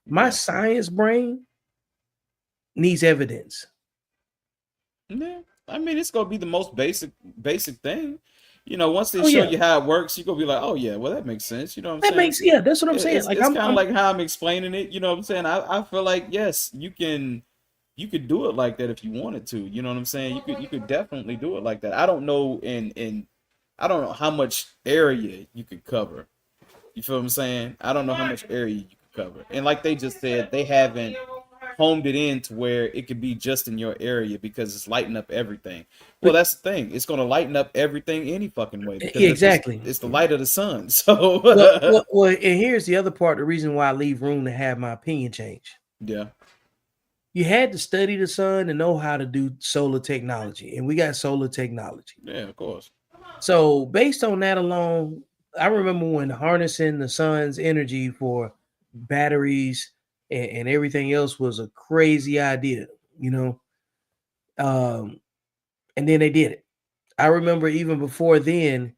My Yeah. science brain needs evidence. Yeah. I mean, it's gonna be the most basic thing. Once they Oh show yeah, you how it works, you're gonna be like, oh yeah, well that makes sense. You know what I'm that saying? makes yeah. That's what I'm saying. It's Like it's I'm, kind of I'm like how I'm explaining it. You know what I'm saying? I feel like yes, you could do it like that if you wanted to. You know what I'm saying? You could definitely do it like that. I don't know I don't know how much area you could cover. You feel what I'm saying? I don't know how much area you could cover. And like they just said, they haven't homed it in to where it could be just in your area because it's lighting up everything. Well, but that's the thing. It's gonna lighten up everything any fucking way because yeah, exactly. it's the light of the sun. So Well, and here's the other part. The reason why I leave room to have my opinion change. yeah. You had to study the sun and know how to do solar technology, and we got solar technology. Yeah, of course. So based on that alone, I remember when harnessing the sun's energy for batteries and everything else was a crazy idea, you know. Um, and then they did it. I remember even before then,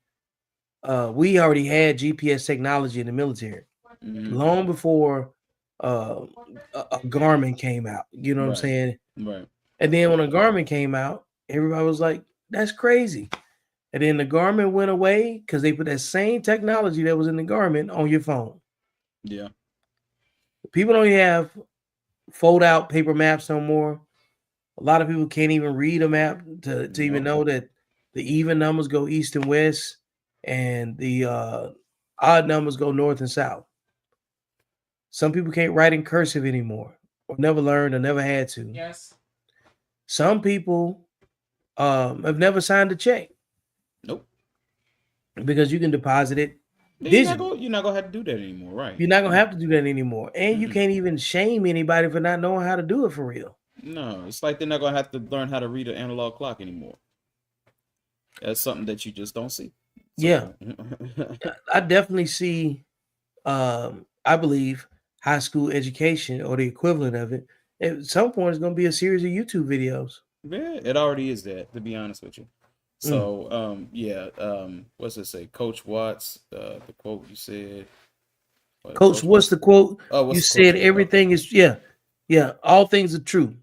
we already had GPS technology in the military Hmm. long before uh, a Garmin came out. You know what I'm Right. saying? Right. And then when a Garmin came out, everybody was like, "That's crazy." And then the Garmin went away because they put that same technology that was in the Garmin on your phone. Yeah. People don't even have fold out paper maps no more. A lot of people can't even read a map to even No. know that the even numbers go east and west and the odd numbers go north and south. Some people can't write in cursive anymore or never learned or never had to. Yes. Some people have never signed a check Nope. because you can deposit it Yeah, digitally. you're not gonna have to do that anymore, right? You're not gonna have to do that anymore, and you Mm-mm. can't even shame anybody for not knowing how to do it for real. No, it's like they're not gonna have to learn how to read an analog clock anymore. That's something that you just don't see. Yeah, So I definitely see. I believe high school education or the equivalent of it at some point is going to be a series of YouTube videos. yeah, it already is that, to be honest with you. Mm. So yeah, what's it say? Coach Watts, the quote you said. Coach, Coach what's Watts. the quote? Oh, You what's the quote said you said? everything is yeah. All things are true,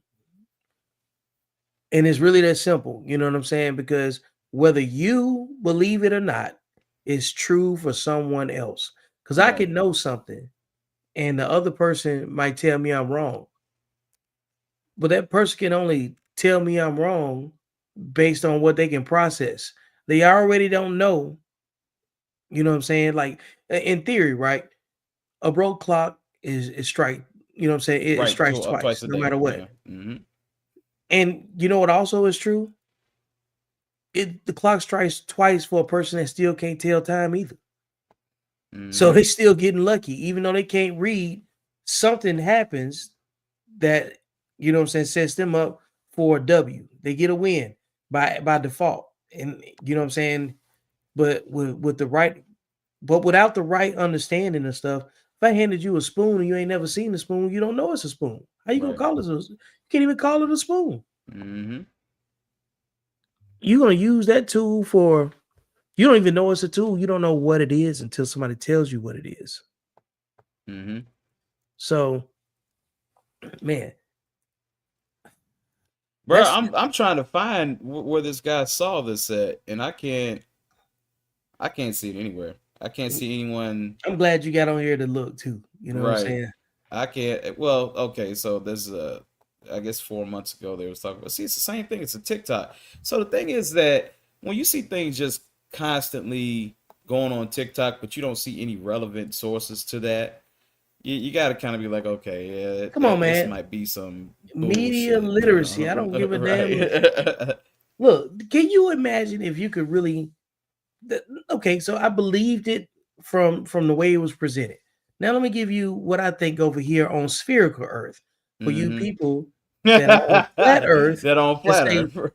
and it's really that simple. You know what I'm saying? Because whether you believe it or not, it's true for someone else. Because I Right. can know something, and the other person might tell me I'm wrong, but that person can only tell me I'm wrong based on what they can process. They already don't know, you know what I'm saying? Like in theory, right? A broke clock is strike. You know what I'm saying? It Right, strikes twice twice, a no day. matter what. Yeah. Mm-hmm. And you know what also is true? The clock strikes twice for a person that still can't tell time either. So Mm-hmm. they still getting lucky, even though they can't read. Something happens that you know what I'm saying sets them up for a W. They get a win by default, and you know what I'm saying. But with the right, but without the right understanding of stuff, if I handed you a spoon and you ain't never seen the spoon, you don't know it's a spoon. How you gonna Right. call it? You can't even call it a spoon. Mm-hmm. You're gonna use that tool for. You don't even know it's a tool. You don't know what it is until somebody tells you what it is. Mm-hmm. So, man, Bro, that's I'm trying to find where this guy saw this at, and I can't see it anywhere. I can't see anyone. I'm glad you got on here to look too. You know what I'm Right. saying? I can't. Well, okay. So there's I guess 4 months ago they was talking about. See, it's the same thing. It's a TikTok. So the thing is that when you see things just constantly going on TikTok, but you don't see any relevant sources to that, you got to kind of be like, okay, yeah, Come on, this man. might be some Media bullshit, literacy. I don't give a damn. right? Look, can you imagine if you could really? Okay, so I believed it from the way it was presented. Now let me give you what I think over here on spherical Earth for you Mm-hmm. people that are on flat Earth That on that flat say Earth.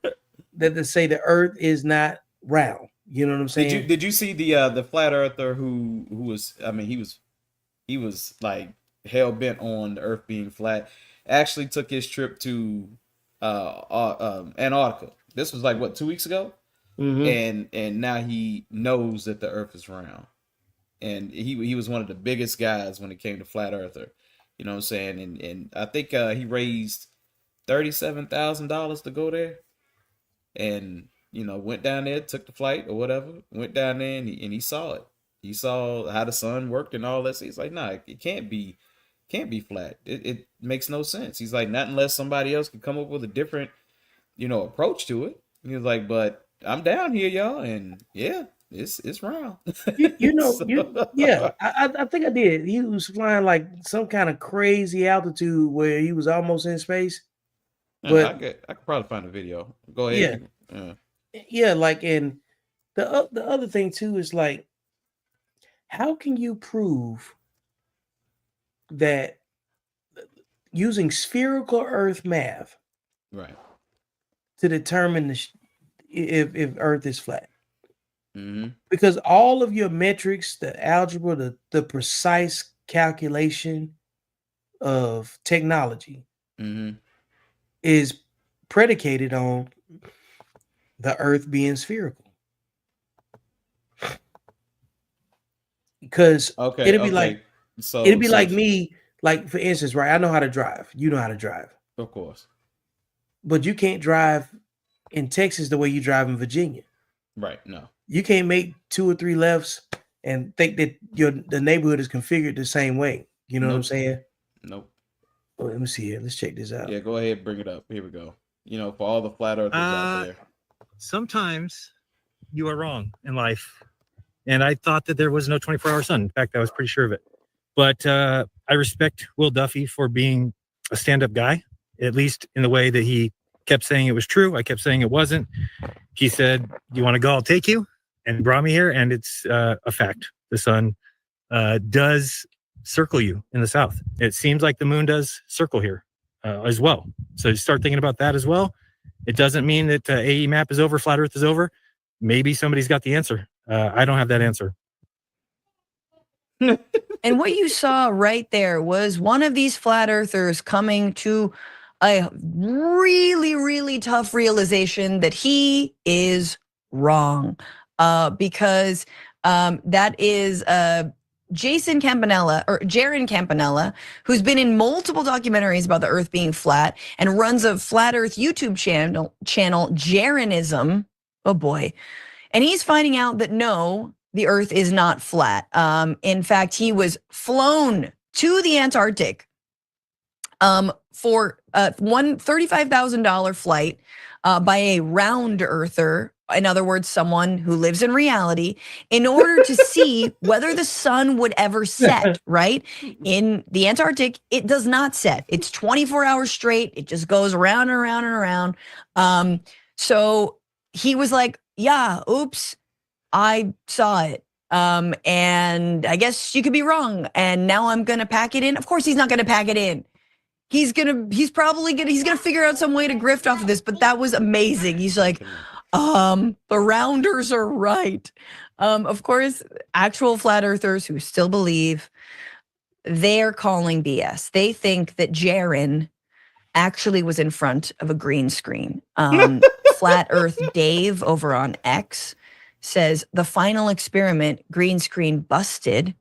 that they say the Earth is not round. You know what I'm saying? Did you see the flat earther who was, I mean, he was like hell bent on the earth being flat, actually took his trip to Antarctica. This was like what, 2 weeks ago? Mm-hmm. And now he knows that the earth is round. And he was one of the biggest guys when it came to flat earther. You know what I'm saying? And I think he raised $37,000 to go there. And went down there, took the flight or whatever, went down there, and he saw it. He saw how the sun worked and all that. So he's like, nah, it can't be flat. It makes no sense. He's like, not unless somebody else can come up with a different approach to it. He was like, but I'm down here, y'all, and yeah, it's round. Yeah, I think I did. He was flying like some kind of crazy altitude where he was almost in space. I But could probably find a video. Go yeah, ahead. yeah, like and the other thing too is like, how can you prove that using spherical Earth math Right. to determine if Earth is flat? Mm-hmm. Because all of your metrics, the algebra, the precise calculation of technology Mm-hmm. is predicated on the Earth being spherical. Because Okay. it'd be like Okay. So it'd be like me, like for instance, right? I know how to drive. You know how to drive, of course. but you can't drive in Texas the way you drive in Virginia. Right. No. You can't make 2 or 3 lefts and think that the neighborhood is configured the same way. You know what I'm Nope. saying? Nope. Oh, let me see here. Let's check this out. Yeah, go ahead, bring it up. Here we go. For all the flat earthers out there. Sometimes you are wrong in life. And I thought that there was no 24-hour sun. In fact, I was pretty sure of it. But I respect Will Duffy for being a stand-up guy, at least in the way that he kept saying it was true. I kept saying it wasn't. He said, "You want to go? I'll take you," and brought me here. And it's a fact. The sun does circle you in the south. It seems like the moon does circle here as well. So you start thinking about that as well. It doesn't mean that AE map is over, flat earth is over. Maybe somebody's got the answer. I don't have that answer. And what you saw right there was one of these flat earthers coming to a really, really tough realization that he is wrong. Because that is Jason Campanella, or Jaron Campanella, who's been in multiple documentaries about the earth being flat and runs a flat earth YouTube channel, Jaronism. Oh boy. And he's finding out that no, the earth is not flat. In fact, he was flown to the Antarctic for one $35,000 flight by a round earther in other words, someone who lives in reality, in order to see whether the sun would ever set, right? In the Antarctic, it does not set. It's 24 hours straight. It just goes around and around and around. So he was like, yeah, oops, I saw it. And I guess you could be wrong. And now I'm going to pack it in. Of course, he's not going to pack it in. He's probably gonna figure out some way to grift off of this, but that was amazing. He's like, the rounders are right. Of course, actual flat earthers who still believe, they're calling BS. They think that Jaron actually was in front of a green screen. Flat Earth Dave over on X says the final experiment green screen busted.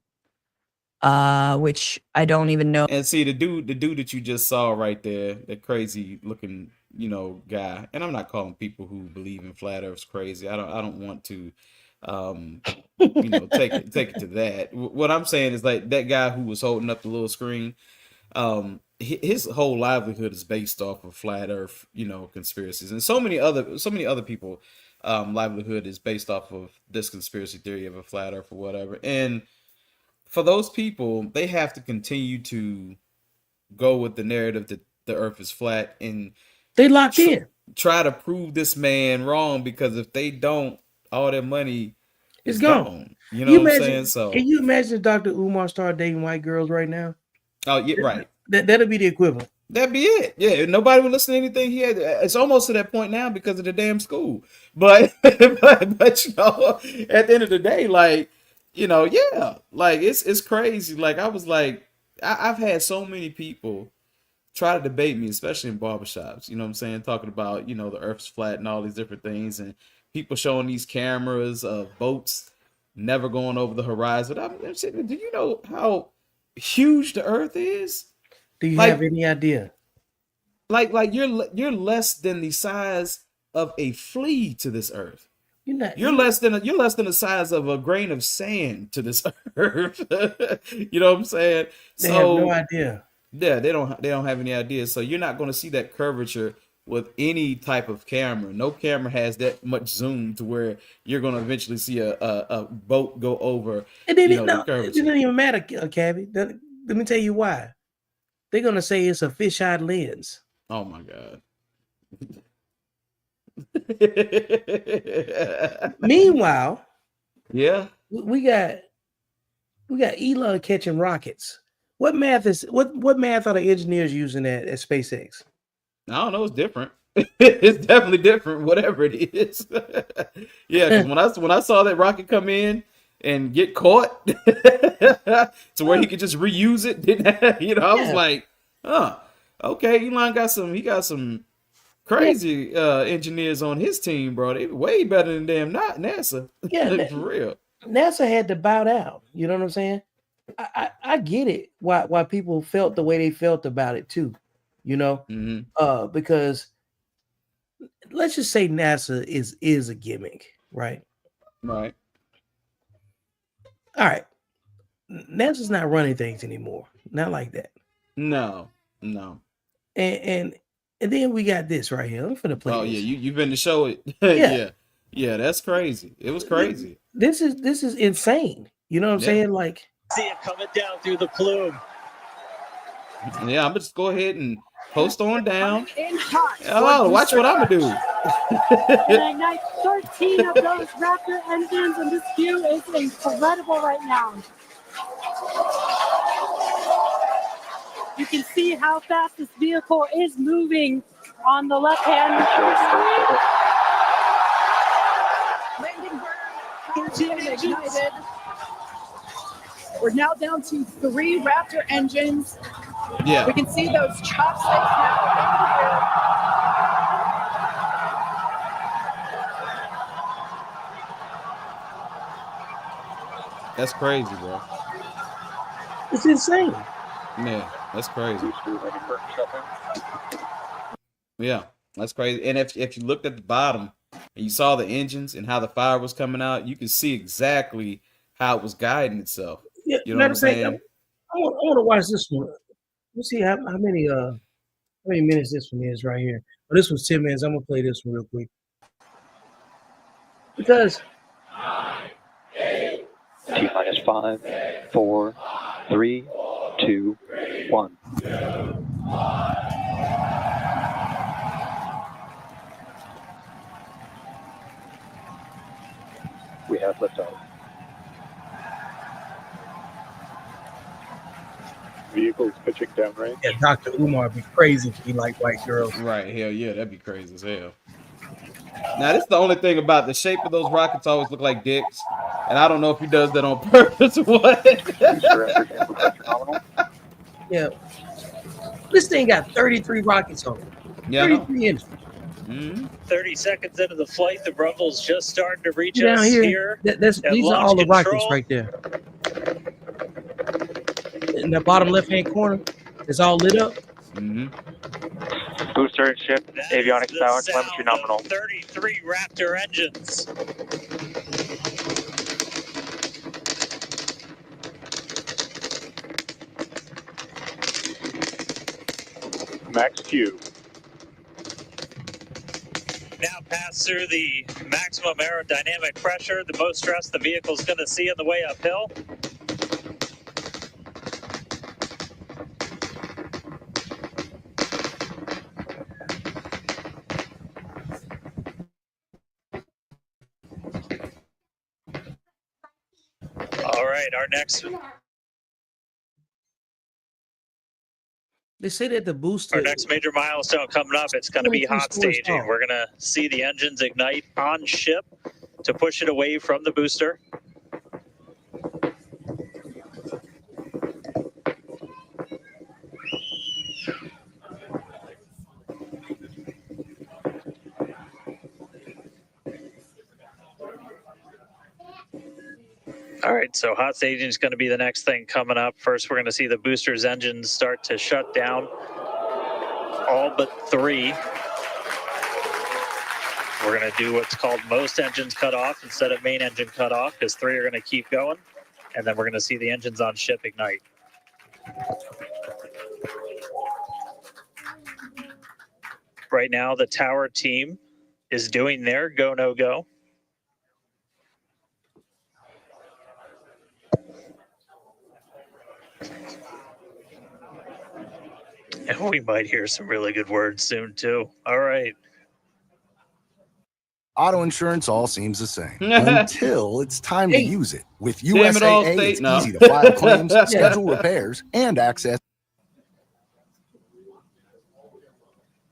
Which I don't even know. And see the dude that you just saw right there, that crazy looking, guy. And I'm not calling people who believe in flat Earths crazy. I don't want to, take it to that. What I'm saying is like that guy who was holding up the little screen. His whole livelihood is based off of flat Earth, conspiracies, and so many other people, livelihood is based off of this conspiracy theory of a flat Earth or whatever, and for those people, they have to continue to go with the narrative that the earth is flat and they locked in. Try to prove this man wrong, because if they don't, all their money is gone. You know what I'm saying? So can you imagine if Dr. Umar started dating white girls right now? Oh, yeah, right. That'll be the equivalent. That'd be it. Yeah, nobody would listen to anything he had. It's almost to that point now because of the damn school. But at the end of the day, like, yeah, like it's crazy. Like I was like, I've had so many people try to debate me, especially in barbershops, you know what I'm saying? Talking about, the earth's flat and all these different things, and people showing these cameras of boats never going over the horizon. I'm saying, do you know how huge the earth is? Do you have any idea? Like you're less than the size of a flea to this earth. You're less than the size of a grain of sand to this earth. You know what I'm saying? They have no idea. Yeah, they don't have any idea. So you're not going to see that curvature with any type of camera. No camera has that much zoom to where you're going to eventually see a boat go over. And then the curvature. It doesn't even matter, Cabby. Let me tell you why. They're going to say it's a fisheye lens. Oh my God. Meanwhile, yeah, we got Elon catching rockets. What math are the engineers using at SpaceX? I don't know. It's different. It's definitely different, whatever it is. Yeah, because when I saw that rocket come in and get caught to where he could just reuse it, I was like, okay, Elon got some crazy engineers on his team, bro. They way better than damn not NASA. Yeah, for real. NASA had to bow down. You know what I'm saying? I get it. Why people felt the way they felt about it too. Because let's just say NASA is a gimmick, right? Right. All right. NASA's not running things anymore. Not like that. No. And then we got this right here. I'm finna play. Oh this. yeah, you've been to show it. Yeah, that's crazy. It was crazy. This is insane. You know what I'm saying? Like, see it coming down through the plume. Yeah, I'm gonna just go ahead and post on down. Oh, watch what I'm gonna do. And ignite 13 of those Raptor engines, and this view is incredible right now. You can see how fast this vehicle is moving on the left hand screen. Landing burn, 13 ignited. We're now down to 3 Raptor engines. Yeah. We can see those chopsticks now in the air. That's crazy, bro. It's insane. Man, that's crazy. Yeah, that's crazy. And if you looked at the bottom and you saw the engines and how the fire was coming out, you can see exactly how it was guiding itself. Yeah, you know what I'm saying? I want to watch this one. Let's see how many minutes this one is right here. Oh, this was 10 minutes. I'm gonna play this one real quick. Because T-minus 5, 4, 3, 2, 1. We have liftoff. Vehicles pitching downrange. yeah, Dr. Umar would be crazy if he liked white girls. Right, hell yeah, that'd be crazy as hell. Now, this is the only thing about the shape of those rockets always look like dicks. And I don't know if he does that on purpose or what. Yeah. This thing got 33 rockets on it. Yeah, I know. 33 engines. 30 seconds into the flight, the rumble's just starting to reach Down us here, here. these are launch all the rockets control. right there. In the bottom left-hand corner, it's all lit up. Booster and ship, That avionics is the power, sound telemetry of nominal. 33 Raptor engines. Max Q. Now pass through the maximum aerodynamic pressure, the most stress the vehicle's going to see on the way uphill. All right, our next They say that the booster. Our next major milestone coming up, it's going to be hot staging. We're going to see the engines ignite on ship to push it away from the booster. All right, so hot staging is going to be the next thing coming up. First, we're going to see the booster's engines start to shut down, all but 3. We're going to do what's called most engines cut off instead of main engine cut off, because 3 are going to keep going, and then we're going to see the engines on ship ignite. Right now, the tower team is doing their go, no go. And we might hear some really good words soon, too. All right. Auto insurance all seems the same until it's time to use it. With Damn it, USAA, Allstate. it's No. easy to file claims, schedule repairs, and access.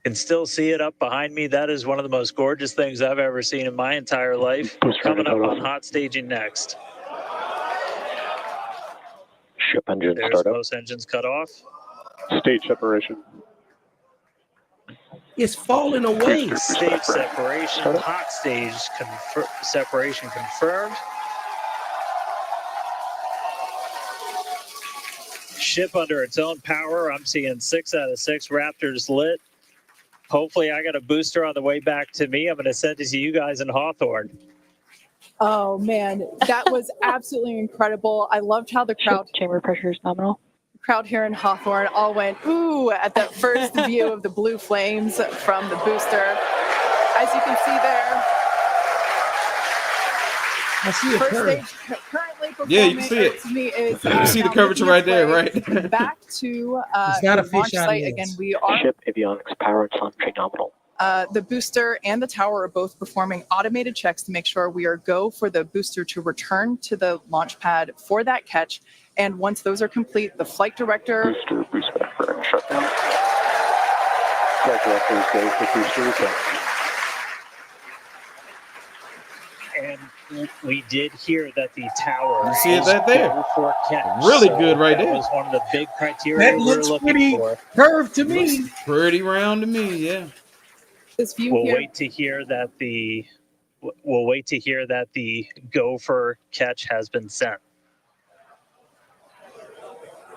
Can still see it up behind me. That is one of the most gorgeous things I've ever seen in my entire life. Coming up on hot staging next. Ship engine There's startup. most engines cut off. Stage separation. It's falling away. Stage separation, hot stage separation confirmed. Ship under its own power. I'm seeing 6 out of 6 Raptors lit. Hopefully I got a booster on the way back to me. I'm going to send it to you guys in Hawthorne. Oh man, that was absolutely incredible. I loved how the crowd chamber pressure is nominal. Crowd here in Hawthorne all went ooh at that first view of the blue flames from the booster. As you can see there, I see a first curve. stage currently performing. Yeah, you can see it. To me, is, You see the now curvature making right its there, way right? back to It's not a the launch fish out of site the again. ass. We are. Ship avionics power and telemetry nominal. The booster and the tower are both performing automated checks to make sure we are go for the booster to return to the launch pad for that catch. And once those are complete, the flight director. Booster boost back burn shutdown. Flight director is go for booster return. And we did hear that the tower You see it is right there. go for catch. Really So good right that there. was one of the big criteria That we were looks looking pretty for. curved to me. Looks pretty round to me, yeah. This view We'll here. wait to hear that the gopher catch has been sent.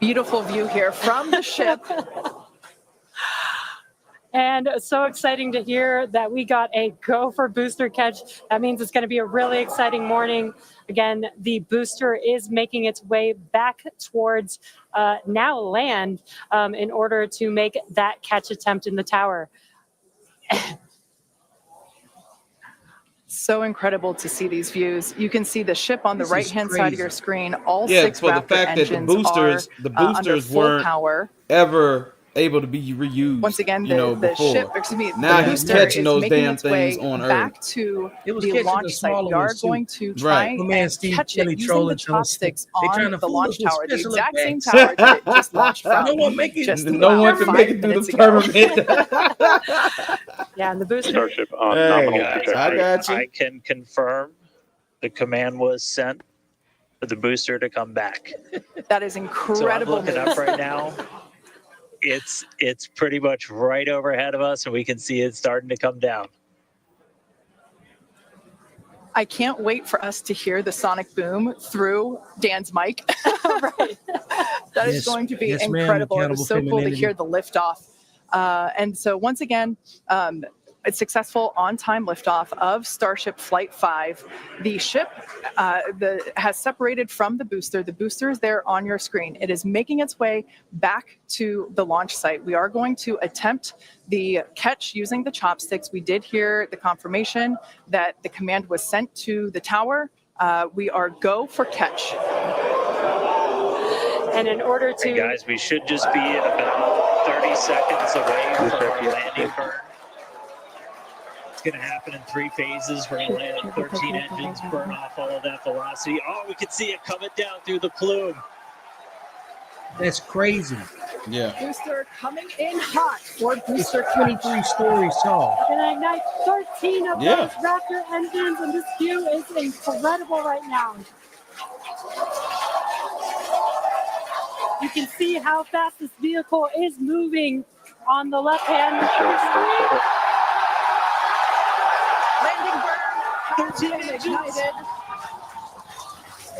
Beautiful view here from the ship. And so exciting to hear that we got a go for booster catch. That means it's going to be a really exciting morning. Again, the booster is making its way back towards now land in order to make that catch attempt in the tower. so incredible to see these views. You can see the ship on the This is right-hand side of your crazy. screen. All Yeah, 6 for the Raptor fact that the engines are under boosters full weren't power. ever able to be reused. Once again, you know, the before. ship, excuse me, Now the he's booster catching is those making damn its way things on Earth. back to It was the catching the launch site. smaller We are ones, too. going to Right. try My man and Steve catch Kelly it using the trolling, trying to chopsticks they trying on to the fool launch us with tower, the special exact same effects. tower that it just launched No from one make it. just No one about can make it 5 through the minutes ago. firmament. Yeah, and the booster. Starship on Hey, nominal Guys, trajectory. I got you. I can confirm the command was sent for the booster to come back. That is So I'm incredible looking news. up right now. It's pretty much right overhead of us, and we can see it starting to come down. I can't wait for us to hear the sonic boom through Dan's mic. Right. That is Yes, going to be yes, ma'am, incredible. It accountable was so cool to femininity. hear the liftoff. And so once again, a successful on-time liftoff of Starship Flight 5. The ship has separated from the booster. The booster is there on your screen. It is making its way back to the launch site. We are going to attempt the catch using the chopsticks. We did hear the confirmation that the command was sent to the tower. We are go for catch. And in order And to, guys, we should just be about 30 seconds away from our landing burn. It's going to happen in 3 phases. We're going to land on 13 engines, burn off all of that velocity. Oh, we can see it coming down through the plume. That's crazy. Yeah. Booster coming in hot for It's booster 23 stories tall. and ignite 13 of Yeah. those Raptor engines, and this view is incredible right now. You can see how fast this vehicle is moving on the left hand. landing burn. 13 ignited.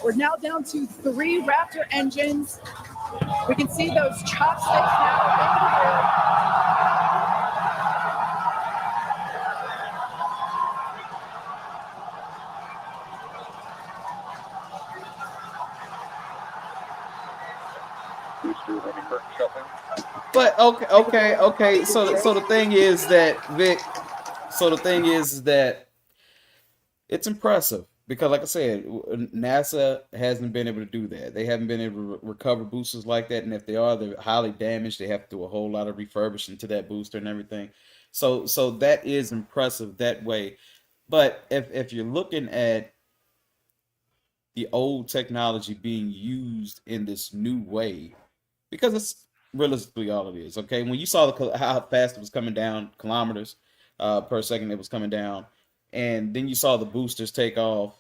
We're now down to 3 Raptor engines. We can see those chopsticks now in the air. Booster heading for shuffling. But okay. So the thing is that Vic. So the thing is that it's impressive because, like I said, NASA hasn't been able to do that. They haven't been able to recover boosters like that, and if they are, they're highly damaged. They have to do a whole lot of refurbishing to that booster and everything. So that is impressive that way. But if you're looking at the old technology being used in this new way, because it's realistically all it is. Okay, when you saw how fast it was coming down, kilometers per second it was coming down, and then you saw the boosters take off,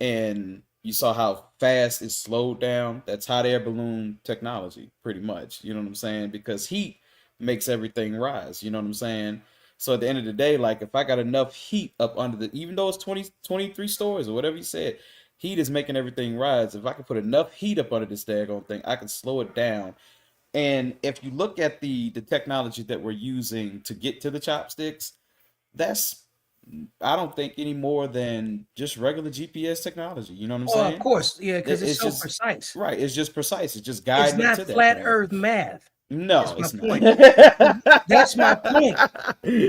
and you saw how fast it slowed down. That's hot air balloon technology, pretty much. You know what I'm saying? Because heat makes everything rise. You know what I'm saying? So at the end of the day, like if I got enough heat up under the, even though it's 23 stories or whatever you said, heat is making everything rise. If I can put enough heat up under this daggone thing, I can slow it down. And if you look at the technology that we're using to get to the chopsticks, that's, I don't think any more than just regular GPS technology. You know what I'm Oh, saying? of course, yeah, because it's so just precise. right. It's just precise. It's just It's guiding it not to that flat point. Earth math. No, That's it's my not. point. That's my point.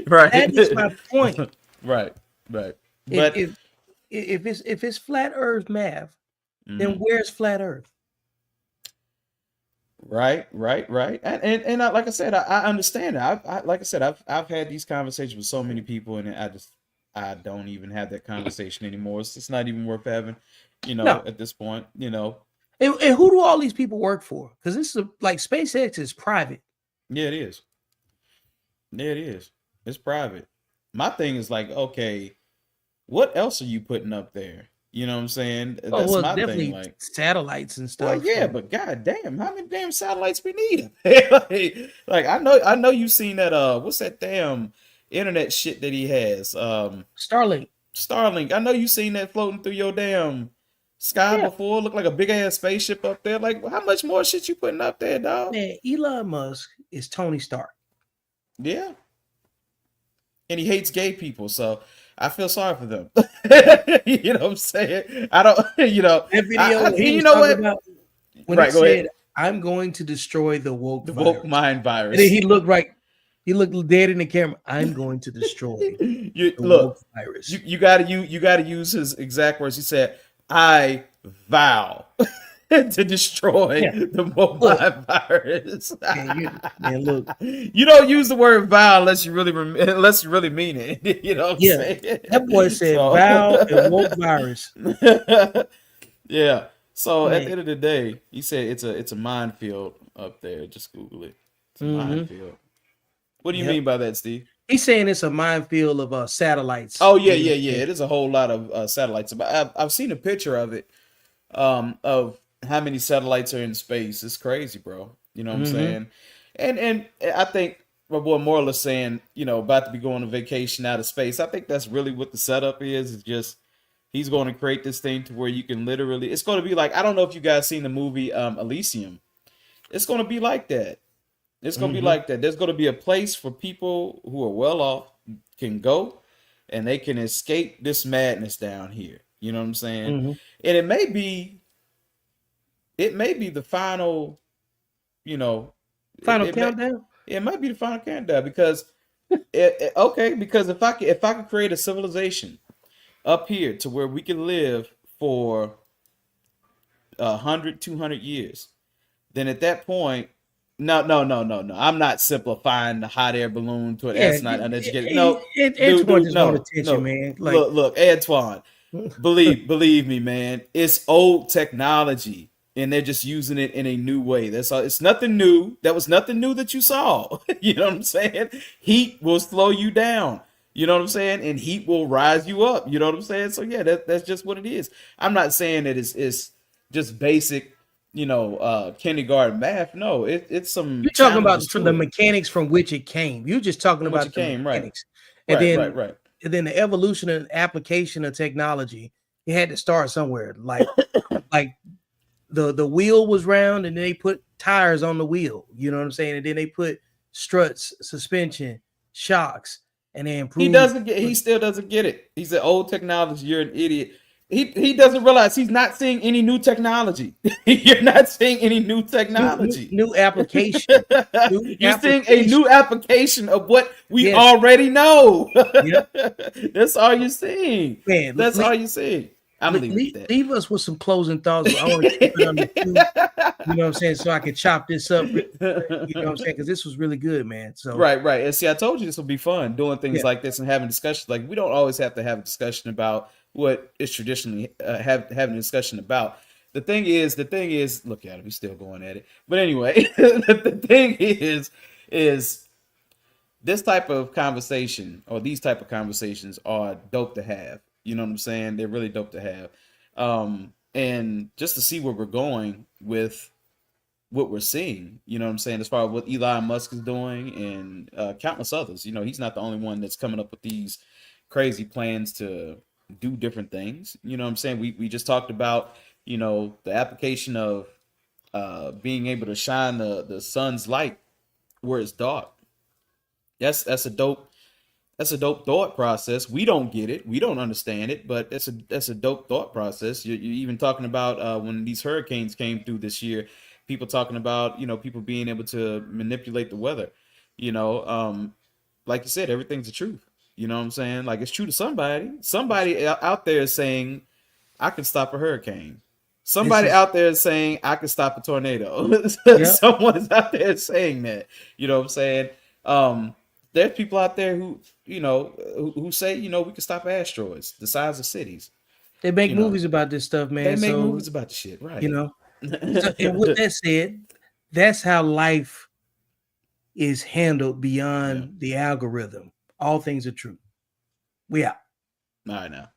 Right. That is my point. Right. But If it's flat Earth math, then where's flat Earth? Right. And like I said, I understand it. Like I said, I've had these conversations with so many people, and I don't even have that conversation anymore. It's just not even worth having, No. at this point, And who do all these people work for? Because this is like SpaceX is private. Yeah, it is. Yeah, it is. It's private. My thing is like, okay, what else are you putting up there? You know what I'm saying? Oh, That's well, my definitely thing. Like, satellites and well, stuff. yeah, so- but god damn, how many damn satellites we need? like I know you've seen that what's that damn internet shit that he has? Starlink. Starlink. I know you've seen that floating through your damn sky Yeah. before. Look like a big ass spaceship up there. Like, how much more shit you putting up there, dog? Man, Elon Musk is Tony Stark. Yeah. And he hates gay people, so I feel sorry for them. You know what I'm saying? I don't, That video, I- he you was know talking what? about when Right, he go ahead. said, "I'm going to destroy the woke The virus." woke mind virus. And then he looked right. He looked dead in the camera. I'm going to destroy You the look, woke virus. you gotta use his exact words. He said, "I vow to destroy the mobile virus." Man, look. You don't use the word vow unless you really mean it. You know what I'm saying? That boy said vow and woke virus. Yeah. So at Man. the end of the day, he said it's a minefield up there. Just Google it. It's a minefield. What do you mean by that, Steve? He's saying it's a minefield of satellites. Oh yeah. It is a whole lot of satellites. I've seen a picture of it, of how many satellites are in space. It's crazy, bro. You know what I'm saying? And I think my boy Morla saying, about to be going on vacation out of space. I think that's really what the setup is. It's just he's going to create this thing to where you can literally. It's going to be like, I don't know if you guys seen the movie Elysium. It's going to be like that. It's going to be like that. There's going to be a place for people who are well off can go, and they can escape this madness down here. You know what I'm saying? And it may be the final, Final countdown. It might be the final countdown because, because if I could create a civilization up here to where we can live for 100, 200 years, then at that point. No. I'm not simplifying the hot air balloon to an astronaut uneducated. No, Antoine just want attention, man. Like, look, Antoine. believe me, man. It's old technology, and they're just using it in a new way. That's all. It's nothing new. That was nothing new that you saw. You know what I'm saying? Heat will slow you down. You know what I'm saying? And heat will rise you up. You know what I'm saying? So yeah, that's just what it is. I'm not saying that it's just basic. Kindergarten math. No, it's some. You're talking about from the mechanics from which it came. You're just talking about the mechanics, right. And then the evolution and application of technology. It had to start somewhere. Like the wheel was round, and then they put tires on the wheel. You know what I'm saying? And then they put struts, suspension, shocks, and they improved. He still doesn't get it. He said, "Old technology. You're an idiot." He doesn't realize he's not seeing any new technology. You're not seeing any new technology. New application. You're seeing a new application of what we already know. That's all you're seing. Man, that's all you're seeing. I'm leave us with some closing thoughts. I want to keep it on the two, you know what I'm saying, so I can chop this up. You know what I'm saying? Because this was really good, man. So right. And see, I told you this will be fun doing things like this and having discussions. Like we don't always have to have a discussion about what is traditionally having a discussion about. The thing is, look at it, we're still going at it. But anyway, the thing is this type of conversation or these type of conversations are dope to have. You know what I'm saying? They're really dope to have. And just to see where we're going with what we're seeing, you know what I'm saying, as far as what Elon Musk is doing and countless others. He's not the only one that's coming up with these crazy plans to do different things. You know what I'm saying? We just talked about, the application of being able to shine the sun's light where it's dark. That's a dope thought process. We don't get it. We don't understand it, but that's a dope thought process. You're even talking about when these hurricanes came through this year, people talking about, people being able to manipulate the weather. Like you said, everything's the truth. You know what I'm saying? Like it's true to somebody. Somebody out there is saying, I can stop a hurricane. Somebody out there is saying, I can stop a tornado. Someone's out there saying that. You know what I'm saying? There's people out there who say, we can stop asteroids the size of cities. They make movies about this stuff, man. They make movies about the shit, right? And with that said, that's how life is handled beyond the algorithm. All things are true. We out. All right now.